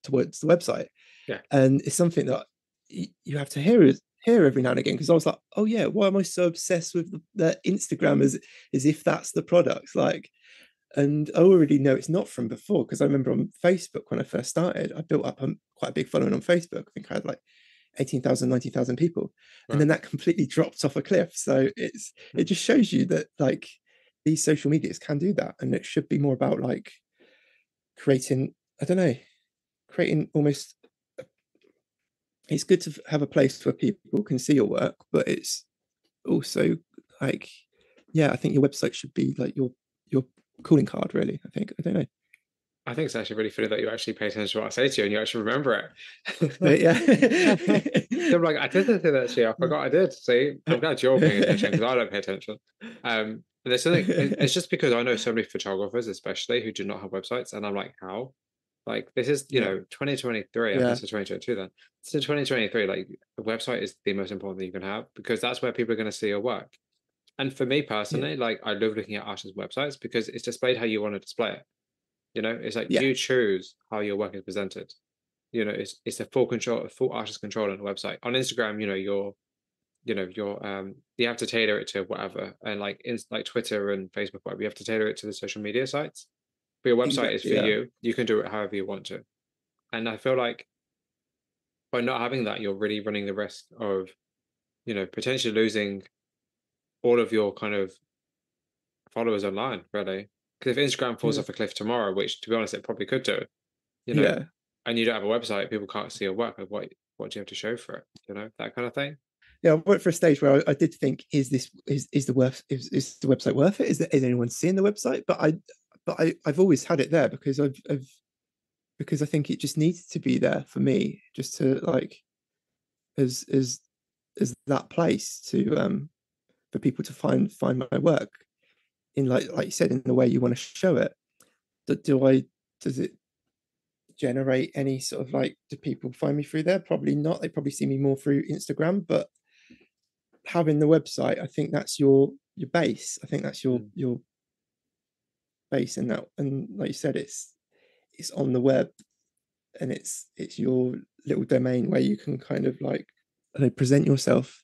website. Yeah. And it's something that you have to hear every now and again, because I was like, oh yeah, why am I so obsessed with the Instagram as if that's the product? Like, and I already know it's not from before, because I remember on Facebook when I first started, I built up quite a big following on Facebook. I think I had like 18,000, 19,000 people. And then that completely dropped off a cliff. So it just shows you that like these social medias can do that. And it should be more about like creating almost, it's good to have a place where people can see your work, but it's also like, yeah, I think your website should be like your calling card, really. I don't know. I think it's actually really funny that you actually pay attention to what I say to you and you actually remember But yeah. it. I'm like, I did say that to you. I forgot I did. See, I'm glad you're paying attention because I don't pay attention. There's something. It's just because I know so many photographers, especially who do not have websites, and I'm like, how? Like this is, Yeah. 2023. I Yeah. guess it's 2022 then. So 2023, like a website is the most important thing you can have because that's where people are going to see your work. And for me Yeah. personally, like I love looking at artists' websites because it's displayed how you want to display it. It's like Yeah. you choose how your work is presented. It's a full control, a full artist control on the website. On Instagram, you have to tailor it to whatever, and like like Twitter and Facebook, whatever, you have to tailor it to the social media sites. But your website is Exactly. for Yeah. you. You can do it however you want to. And I feel like by not having that, you're really running the risk of, potentially losing all of your kind of followers online, really. Because if Instagram falls Yeah. off a cliff tomorrow, which to be honest, it probably could do, you know, Yeah. and you don't have a website, people can't see your work. Like, what do you have to show for it? That kind of thing. Yeah, I went for a stage where I did think, is the website worth it? Is anyone seeing the website? I've always had it there because because I think it just needs to be there for me, just to like as that place to for people to find my work in, like you said, in the way you want to show it. Does it generate any sort of like, do people find me through there? Probably not. They probably see me more through Instagram, but having the website, I think that's your base. I think that's your base in that. And like you said, it's on the web, and it's your little domain where you can kind of like present yourself.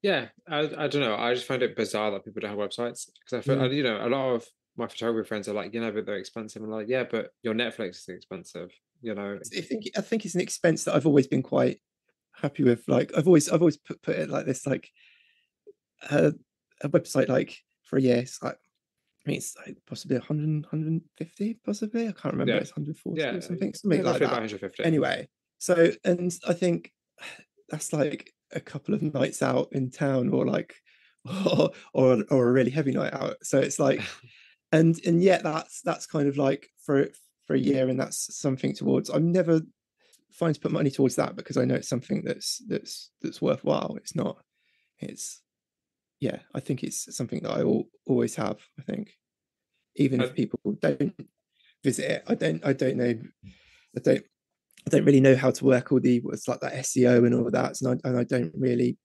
Yeah, I don't know. I just find it bizarre that people don't have websites because I feel, Yeah. a lot of my photography friends are like, but they're expensive. And like, yeah, but your Netflix is expensive. I think it's an expense that I've always been quite happy with. Like I've always put it like this, like a website like for a year. It's like, I mean, it's like possibly 150, possibly. I can't remember. Yeah, It's 140 yeah, or something yeah, like roughly about that. 150. Anyway, so, and I think that's like a couple of nights out in town, or like, or a really heavy night out. So it's like, and yet that's kind of like for a year, and that's something towards. I'm never fine to put money towards that because I know it's something that's worthwhile. It's not. It's Yeah. I think it's something that I always have. I think even if I, people don't visit it, I don't know. I don't I don't really know how to work all the what's like that SEO and all of that, and I don't really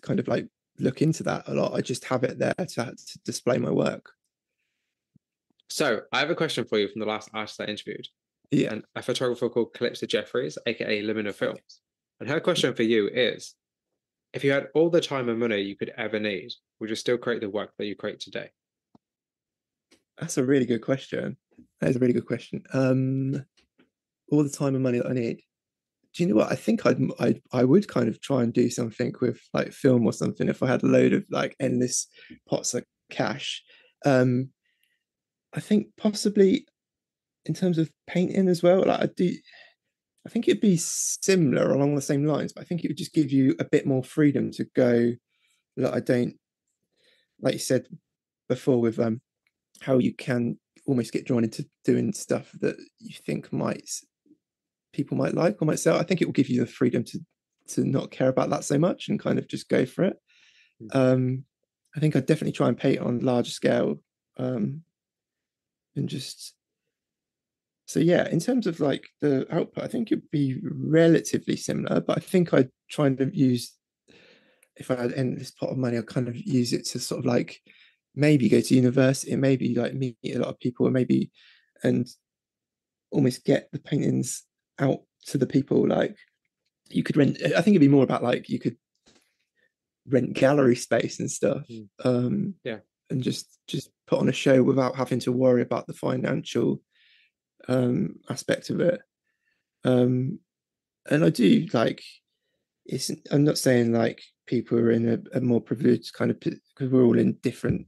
kind of like look into that a lot. I just have it there to display my work. so I have a question for you from the last artist I interviewed, Yeah, and a photographer called Calypso Jeffries, aka Liminal Films. And her question for you is: if you had all the time and money you could ever need, would you still create the work that you create today? that's a really good question. That is a really good question. All the time and money that I need. Do you know what? I think I would kind of try and do something with like film or something if I had a load of like endless pots of cash. Um, I think possibly in terms of painting as well. Like I think it'd be similar along the same lines, but I think it would just give you a bit more freedom to go. Like I don't, like you said before, with how you can almost get drawn into doing stuff that you think people might like or might sell. I think it will give you the freedom to not care about that so much and kind of just go for it. Um, I think I'd definitely try and paint on large scale, and just so yeah. In terms of like the output, I think it'd be relatively similar, but I think I'd try and use, if I had endless pot of money, I'd kind of use it to sort of like maybe go to university and maybe like meet a lot of people, and maybe and almost get the paintings out to the people. Like you could rent. I think it'd be more about like you could rent gallery space and stuff, Yeah. and just put on a show without having to worry about the financial aspect of it. And I do like, it's. I'm not saying like people are in a more privileged kind of, because we're all in different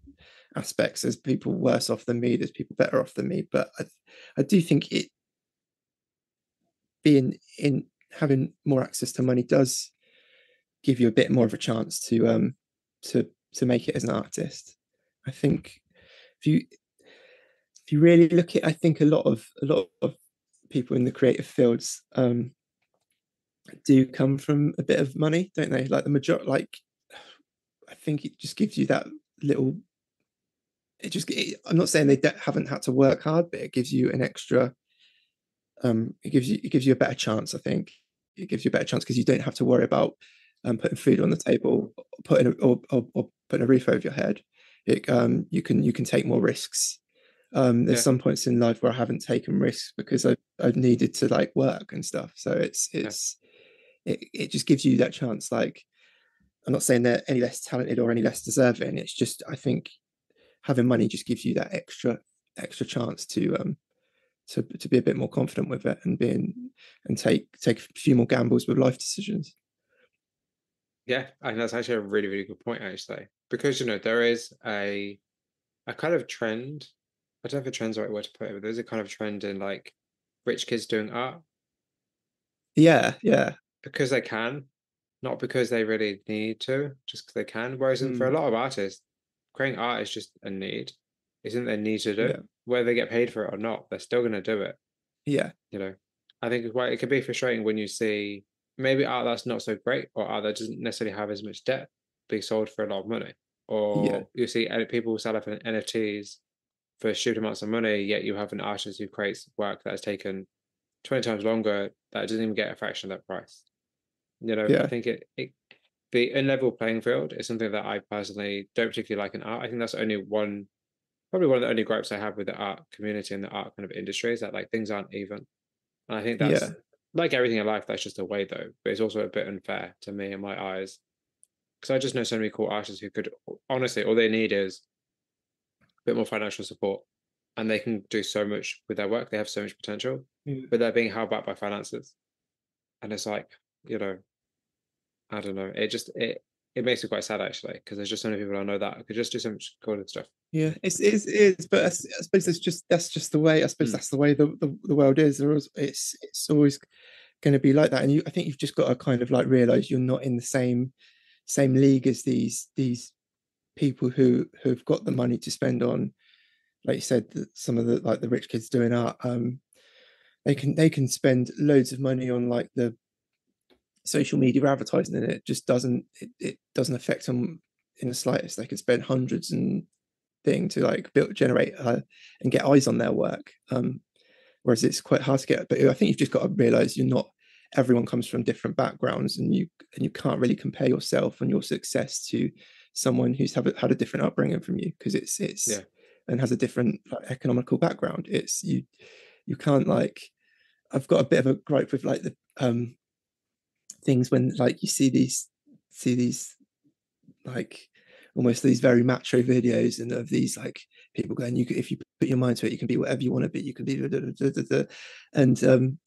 aspects. There's people worse off than me. There's people better off than me. But I do think it being in having more access to money does give you a bit more of a chance to make it as an artist. I think if you if you really look at, I think a lot of people in the creative fields do come from a bit of money, don't they? Like the majority, like I think it just gives you that little. I'm not saying they haven't had to work hard, but it gives you an extra. It gives you a better chance. I think it gives you a better chance because you don't have to worry about putting food on the table, or putting a roof over your head. You can take more risks. There's Yeah, some points in life where I haven't taken risks because I've needed to like work and stuff. So yeah, it just gives you that chance. Like I'm not saying they're any less talented or any less deserving. It's just I think having money just gives you that extra chance to be a bit more confident with it and take a few more gambles with life decisions. yeah. And that's actually a really, really good point, actually, because there is a kind of trend. I don't know if a trend's the right word to put it, but there's a kind of trend in like rich kids doing art Yeah, yeah, because they can, not because they really need to, just because they can. Whereas for a mm, lot of artists, creating art is just a need. Isn't their need to do? yeah, Whether they get paid for it or not, they're still going to do it. yeah, You know, I think it can be frustrating when you see maybe art that's not so great or art that doesn't necessarily have as much debt being sold for a lot of money, yeah, or you see people sell up NFTs for stupid amounts of money, yet you have an artist who creates work that has taken 20 times longer that doesn't even get a fraction of that price. I yeah, think it the unlevel playing field is something that I personally don't particularly like in art. I think that's probably one of the only gripes I have with the art community and the art kind of industry is that like things aren't even. And I think yeah, that's like everything in life, that's just a way though, but it's also a bit unfair to me in my eyes. Because I just know so many cool artists who could honestly, all they need is a bit more financial support and they can do so much with their work. They have so much potential, yeah. but they're being held back by finances. And it's like, I don't know. It makes me quite sad actually, because there's just so many people I know that could just do so much cool stuff. Yeah, it is, but I suppose that's just the way. I suppose Mm, that's the way the world is. It's always going to be like that, and I think you've just got to kind of like realize you're not in the same league as these people who've got the money to spend on, like you said, some of the like the rich kids doing art. They can spend loads of money on like the social media advertising, and it doesn't affect them in the slightest. They can spend hundreds and thing to like generate and get eyes on their work. Whereas it's quite hard to get. But I think you've just got to realize you're not. Everyone comes from different backgrounds, and you can't really compare yourself and your success to someone who's had a different upbringing from you because it's yeah. and has a different like, economical background. It's you can't like. I've got a bit of a gripe with like the things when like you see these like almost these very macho videos and of these like people going, if you put your mind to it, you can be whatever you want to be. You can be, and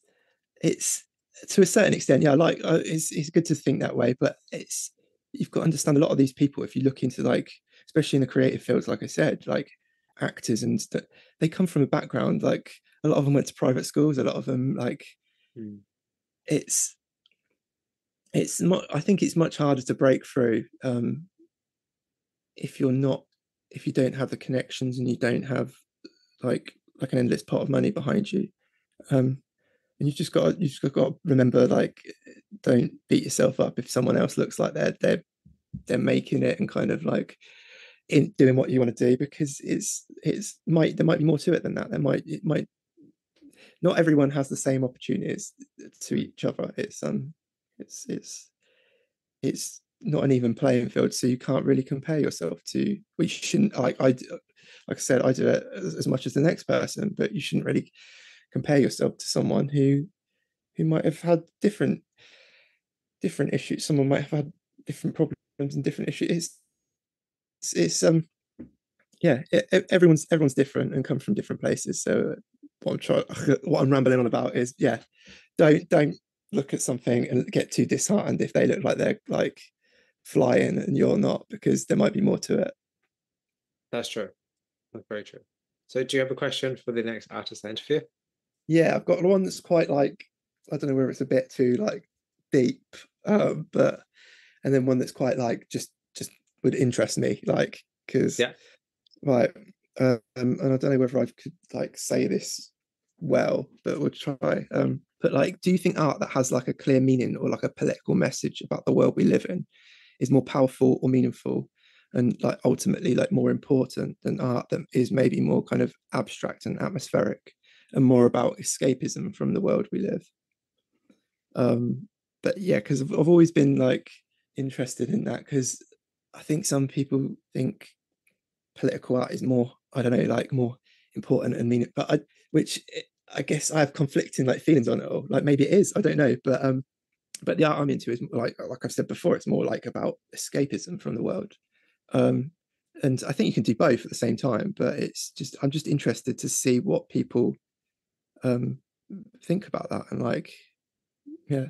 it's to a certain extent, yeah. Like it's good to think that way, but you've got to understand a lot of these people. If you look into like, especially in the creative fields, like I said, like actors they come from a background like a lot of them went to private schools. A lot of them like Mm, it's I think it's much harder to break through if you're not if you don't have the connections and you don't have like an endless pot of money behind you. um and you've just got to remember like don't beat yourself up if someone else looks like they're making it and kind of like in doing what you want to do, because there might be more to it than that. It might not everyone has the same opportunities to mm. each other. It's it's not an even playing field, so you can't really compare yourself to. Well, you shouldn't. Like I said, I do it as much as the next person, but you shouldn't really compare yourself to someone who might have had different issues. Someone might have had different problems and different issues. It's yeah. Everyone's different and come from different places. So what I'm rambling on about is yeah. Don't look at something and get too disheartened if they look like they're like flying and you're not, because there might be more to it. That's true. That's very true. So, do you have a question for the next artist interview? Yeah, I've got one that's quite like I don't know whether it's a bit too like deep, but and then one that's quite like just would interest me, like because Yeah. right, and I don't know whether I could like say this well, but we'll try. But like, do you think art that has like a clear meaning or like a political message about the world we live in is more powerful or meaningful, and like ultimately like more important than art that is maybe more kind of abstract and atmospheric and more about escapism from the world we live? But yeah, because I've always been like interested in that, because I think some people think political art is more, I don't know, like more important and mean, but which I guess I have conflicting like feelings on it, or like maybe it is, I don't know, but the art I'm into is like I've said before, it's more like about escapism from the world. um and I think you can do both at the same time, but it's just, I'm just interested to see what people um think about that, and like, yeah.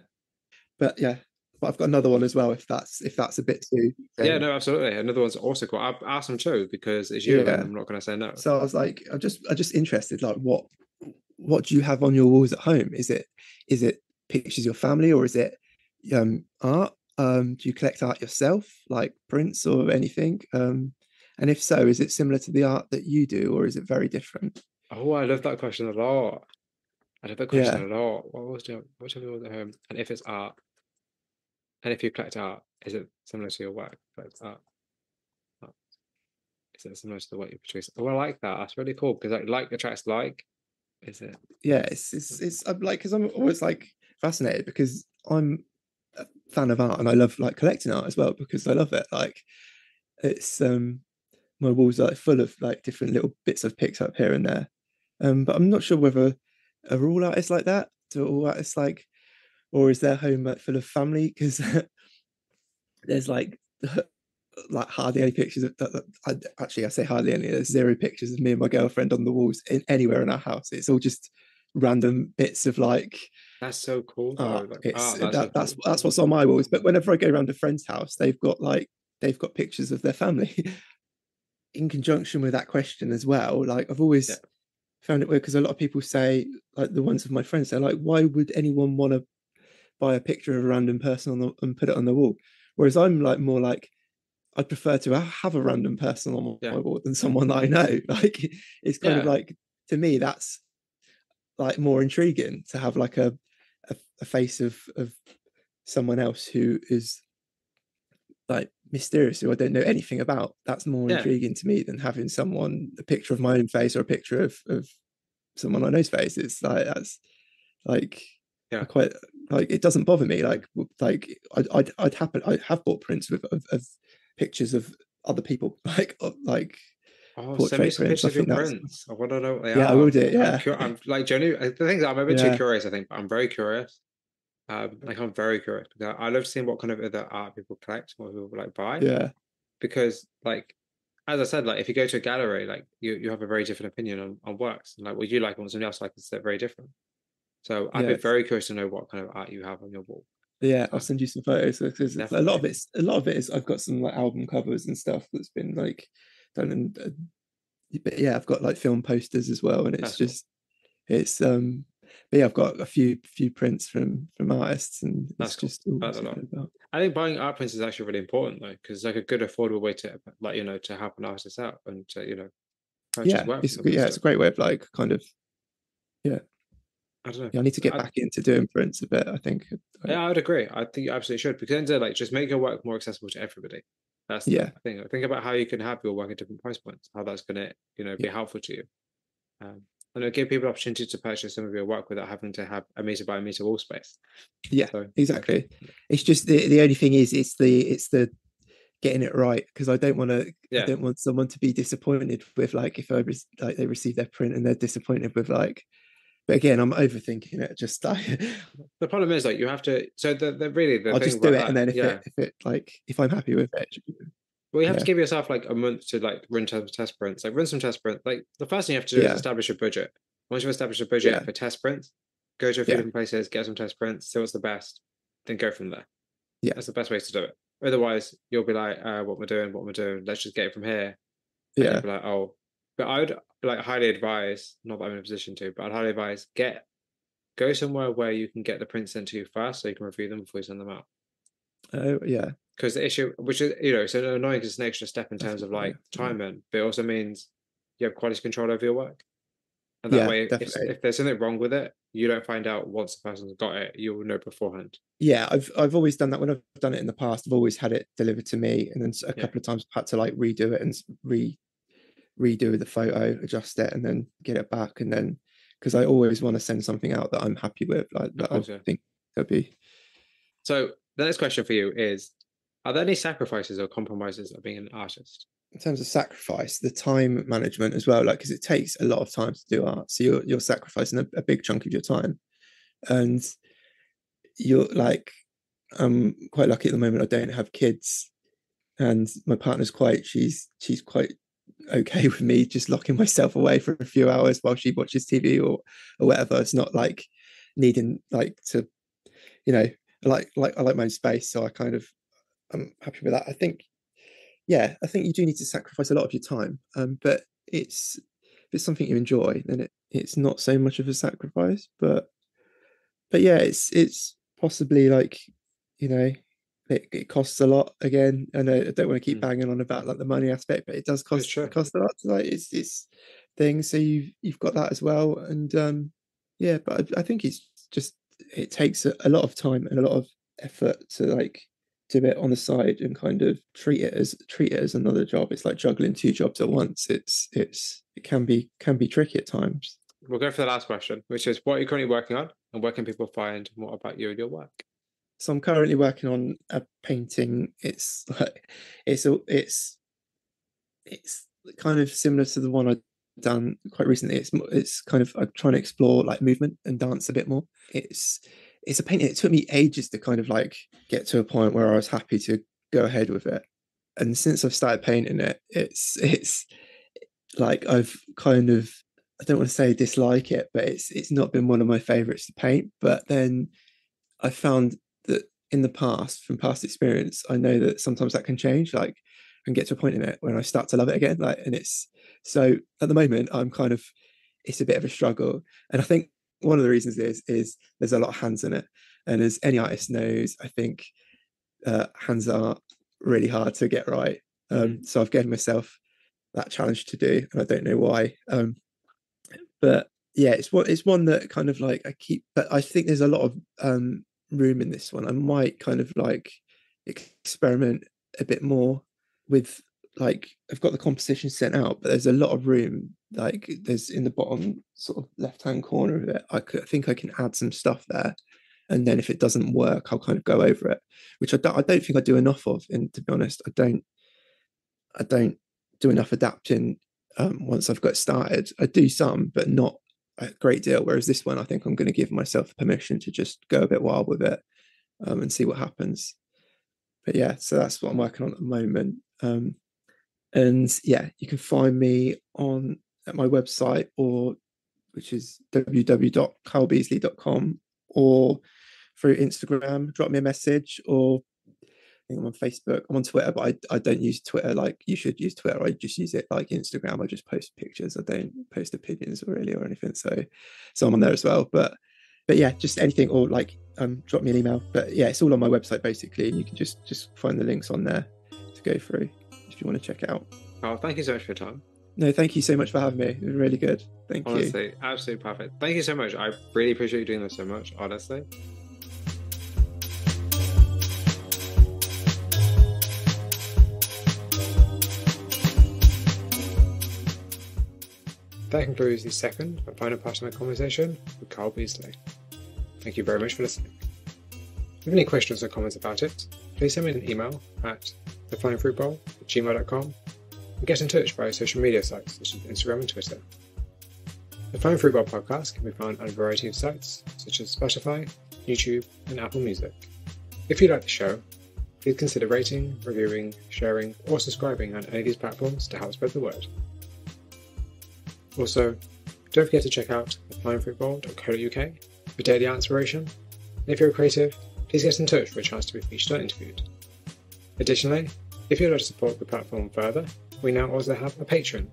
But yeah, but I've got another one as well, if that's a bit too Yeah, no, absolutely. Another one's also cool. I've asked them too because it's you, and yeah. I'm not going to say no. So I was like, I'm just interested, like what do you have on your walls at home? Is it pictures of your family, or is it art? Do you collect art yourself, like prints or anything? And if so, is it similar to the art that you do, or is it very different? Oh, I love that question a lot. I love that question Yeah, a lot. What do you have at home? And if it's art, and if you collect art, is it similar to your work? Collect art, is it similar to the work you produce? Oh, I like that. That's really cool because like attracts like. Is it? yeah. It's I'm like, because I'm always like fascinated, because I'm a fan of art and I love like collecting art as well, because I love it. Like, it's my walls are like full of like different little bits I've picked up here and there. But I'm not sure whether are all artists like that. Do all artists like, or is their home like full of family? Because there's like hardly any pictures of that. Actually, I say hardly any. There's zero pictures of me and my girlfriend on the walls anywhere in our house. It's all just random bits of like That's so cool though. art. Like It's art, that's so cool. that's what's on my walls. But whenever I go around a friend's house, they've got pictures of their family. In conjunction with that question as well, like I've Yeah, always found it weird, because a lot of people say, like the ones of my friends, they're like, why would anyone want to buy a picture of a random person and put it on the wall? Whereas I'm like more like, I'd prefer to have a random person on yeah, my wall than someone that I know. Like, it's kind of yeah, like, to me, that's like more intriguing to have like a face of someone else who is like mysterious, who I don't know anything about. That's more yeah, intriguing to me than having someone, a picture of my own face or a picture of someone I know's face. It's like, that's like, I yeah. quite like, it doesn't bother me. Like I'd happen, I have bought prints of pictures of other people, like Oh, send me portrait some prints. pictures I of your think that's, prints. I want to know what they yeah, I will are. do it. Yeah, I'm like genuinely. The thing is, I'm a bit too yeah, curious. I think, but I'm very curious. Like I'm very curious because I love seeing what kind of other art people collect, what people like buy. yeah, Because, like, as I said, like if you go to a gallery, like you have a very different opinion on works, and like what you like and what somebody else likes is very different. So I'd yeah. be very curious to know what kind of art you have on your wall. Yeah, I'll Um, send you some photos, because Definitely. a lot of it is, I've got some like album covers and stuff that's been like done, and but yeah, I've got like film posters as well, and it's That's cool. just, it's but yeah, I've got a few prints from artists, and That's it's cool. just all I don't to know. go about. I think buying art prints is actually really important though, because it's like a good affordable way to like to help an artist out and to purchase Yeah, work from them. yeah, So it's a great way of like kind of, yeah. I don't know. Yeah, I need to get back into doing prints a bit, I think. Yeah, I would agree. I think you absolutely should because then like just make your work more accessible to everybody. That's the Yeah, thing. Think about how you can have your work at different price points, how that's gonna, be yeah, helpful to you. And it'll give people the opportunity to purchase some of your work without having to have a meter by a meter wall space. yeah, So yeah, exactly. It's just the only thing is, it's the getting it right, because I yeah. don't want someone to be disappointed with, like, if like they receive their print and they're disappointed with like, but again, I'm overthinking it, just like The problem is like you have to. So the really the I'll thing just do about it, and that, then yeah. if it like, if I'm happy with it, Well, you have to yeah, give yourself like a month to like run test prints. Like run some test prints. Like the first thing you have to do is yeah, establish a budget. Once you've established a budget yeah, for test prints, go to a few yeah, different places, get some test prints, see what's the best, then go from there. yeah, That's the best way to do it. Otherwise, you'll be like, what am I doing? What am I doing? Let's just get it from here. And you'll yeah, be like, oh. But I would like highly advise, not that I'm in a position to, but I'd highly advise go somewhere where you can get the prints sent to you first so you can review them before you send them out. oh yeah, Because the issue, which is, it's annoying because it's an extra step in that's terms of yeah, like time in, but it also means you have quality control over your work. And that way, if there's something wrong with it, you don't find out once the person's got it, you'll know beforehand. Yeah, I've always done that. When I've done it in the past, I've always had it delivered to me, and then a couple of times I've had to like redo it and redo the photo, adjust it, and then get it back. And then because I always want to send something out that I'm happy with, like that I think that'd be. So the next question for you is, are there any sacrifices or compromises of being an artist? In terms of sacrifice, the time management as well, like because it takes a lot of time to do art, so you're sacrificing a big chunk of your time, and you're like, I'm quite lucky at the moment. I don't have kids, and my partner's she's quite okay with me just locking myself away for a few hours while she watches TV or whatever. It's not like needing like to, you know, I like my own space, so I'm happy with that. I think you do need to sacrifice a lot of your time, but if it's something you enjoy, then it's not so much of a sacrifice. But yeah, it's possibly like, you know, it costs a lot. Again, I know I don't want to keep banging on about like the money aspect, but it does cost a lot. Like it's things, so you've got that as well. And but I think it's just, it takes a lot of time and a lot of effort to like do it on the side and kind of treat it as another job. It's like juggling two jobs at once. It can be tricky at times. We'll go for the last question, which is, what are you currently working on, and where can people find more about you and your work? So I'm currently working on a painting. It's kind of similar to the one I've done quite recently. It's kind of, I'm trying to explore like movement and dance a bit more. It's a painting. It took me ages to kind of like get to a point where I was happy to go ahead with it. And since I've started painting it, it's like I've kind of, I don't want to say dislike it, but it's not been one of my favorites to paint. But then I found that in the past, from past experience, I know that sometimes that can change. Like I can get to a point in it when I start to love it again. Like, and it's so at the moment I'm kind of, it's a bit of a struggle. And I think one of the reasons is there's a lot of hands in it, and as any artist knows, I think hands are really hard to get right. So I've given myself that challenge to do, and I don't know why. But yeah, it's one that kind of like I keep, but I think there's a lot of room in this one. I might kind of like experiment a bit more with, like, I've got the composition sent out, but there's a lot of room. Like there's in the bottom sort of left-hand corner of it, I think I can add some stuff there, and then if it doesn't work, I'll kind of go over it, which I don't think I do enough of. And to be honest, I don't do enough adapting. Once I've got started, I do some, but not a great deal. Whereas this one, I think I'm going to give myself permission to just go a bit wild with it, and see what happens. But yeah, so that's what I'm working on at the moment. And yeah, you can find me at my website, which is www.carlbeazley.com, or through Instagram. Drop me a message, or I think I'm on Facebook. I'm on Twitter, but I don't use Twitter like you should use Twitter. I just use it like Instagram. I just post pictures. I don't post opinions really or anything. So I'm on there as well. But yeah, just anything, or like drop me an email. But yeah, it's all on my website basically, and you can just find the links on there to go through if you want to check it out. Oh, thank you so much for your time. No, thank you so much for having me. It was really good. Honestly, you. Absolutely perfect. Thank you so much. I really appreciate you doing this so much, honestly. That concludes the second and final part of my conversation with Carl Beazley. Thank you very much for listening. If you have any questions or comments about it, please send me an email at theflyingfruitbowl@gmail.com and get in touch via social media sites such as Instagram and Twitter. The Flying Fruit Bowl podcast can be found on a variety of sites such as Spotify, YouTube, and Apple Music. If you like the show, please consider rating, reviewing, sharing, or subscribing on any of these platforms to help spread the word. Also, don't forget to check out theflyingfruitbowl.co.uk for daily art inspiration. And if you're a creative, please get in touch for a chance to be featured or interviewed. Additionally, if you'd like to support the platform further, we now also have a Patreon.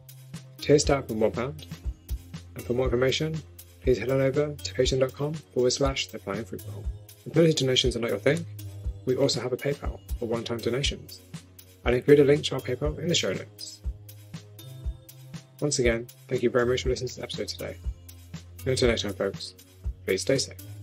Tiers start from £1. And for more information, please head on over to patreon.com/theflyingfruitbowl. If monthly donations are not your thing, we also have a PayPal for one-time donations. I'll include a link to our PayPal in the show notes. Once again, thank you very much for listening to this episode today. And until next time, folks, please stay safe.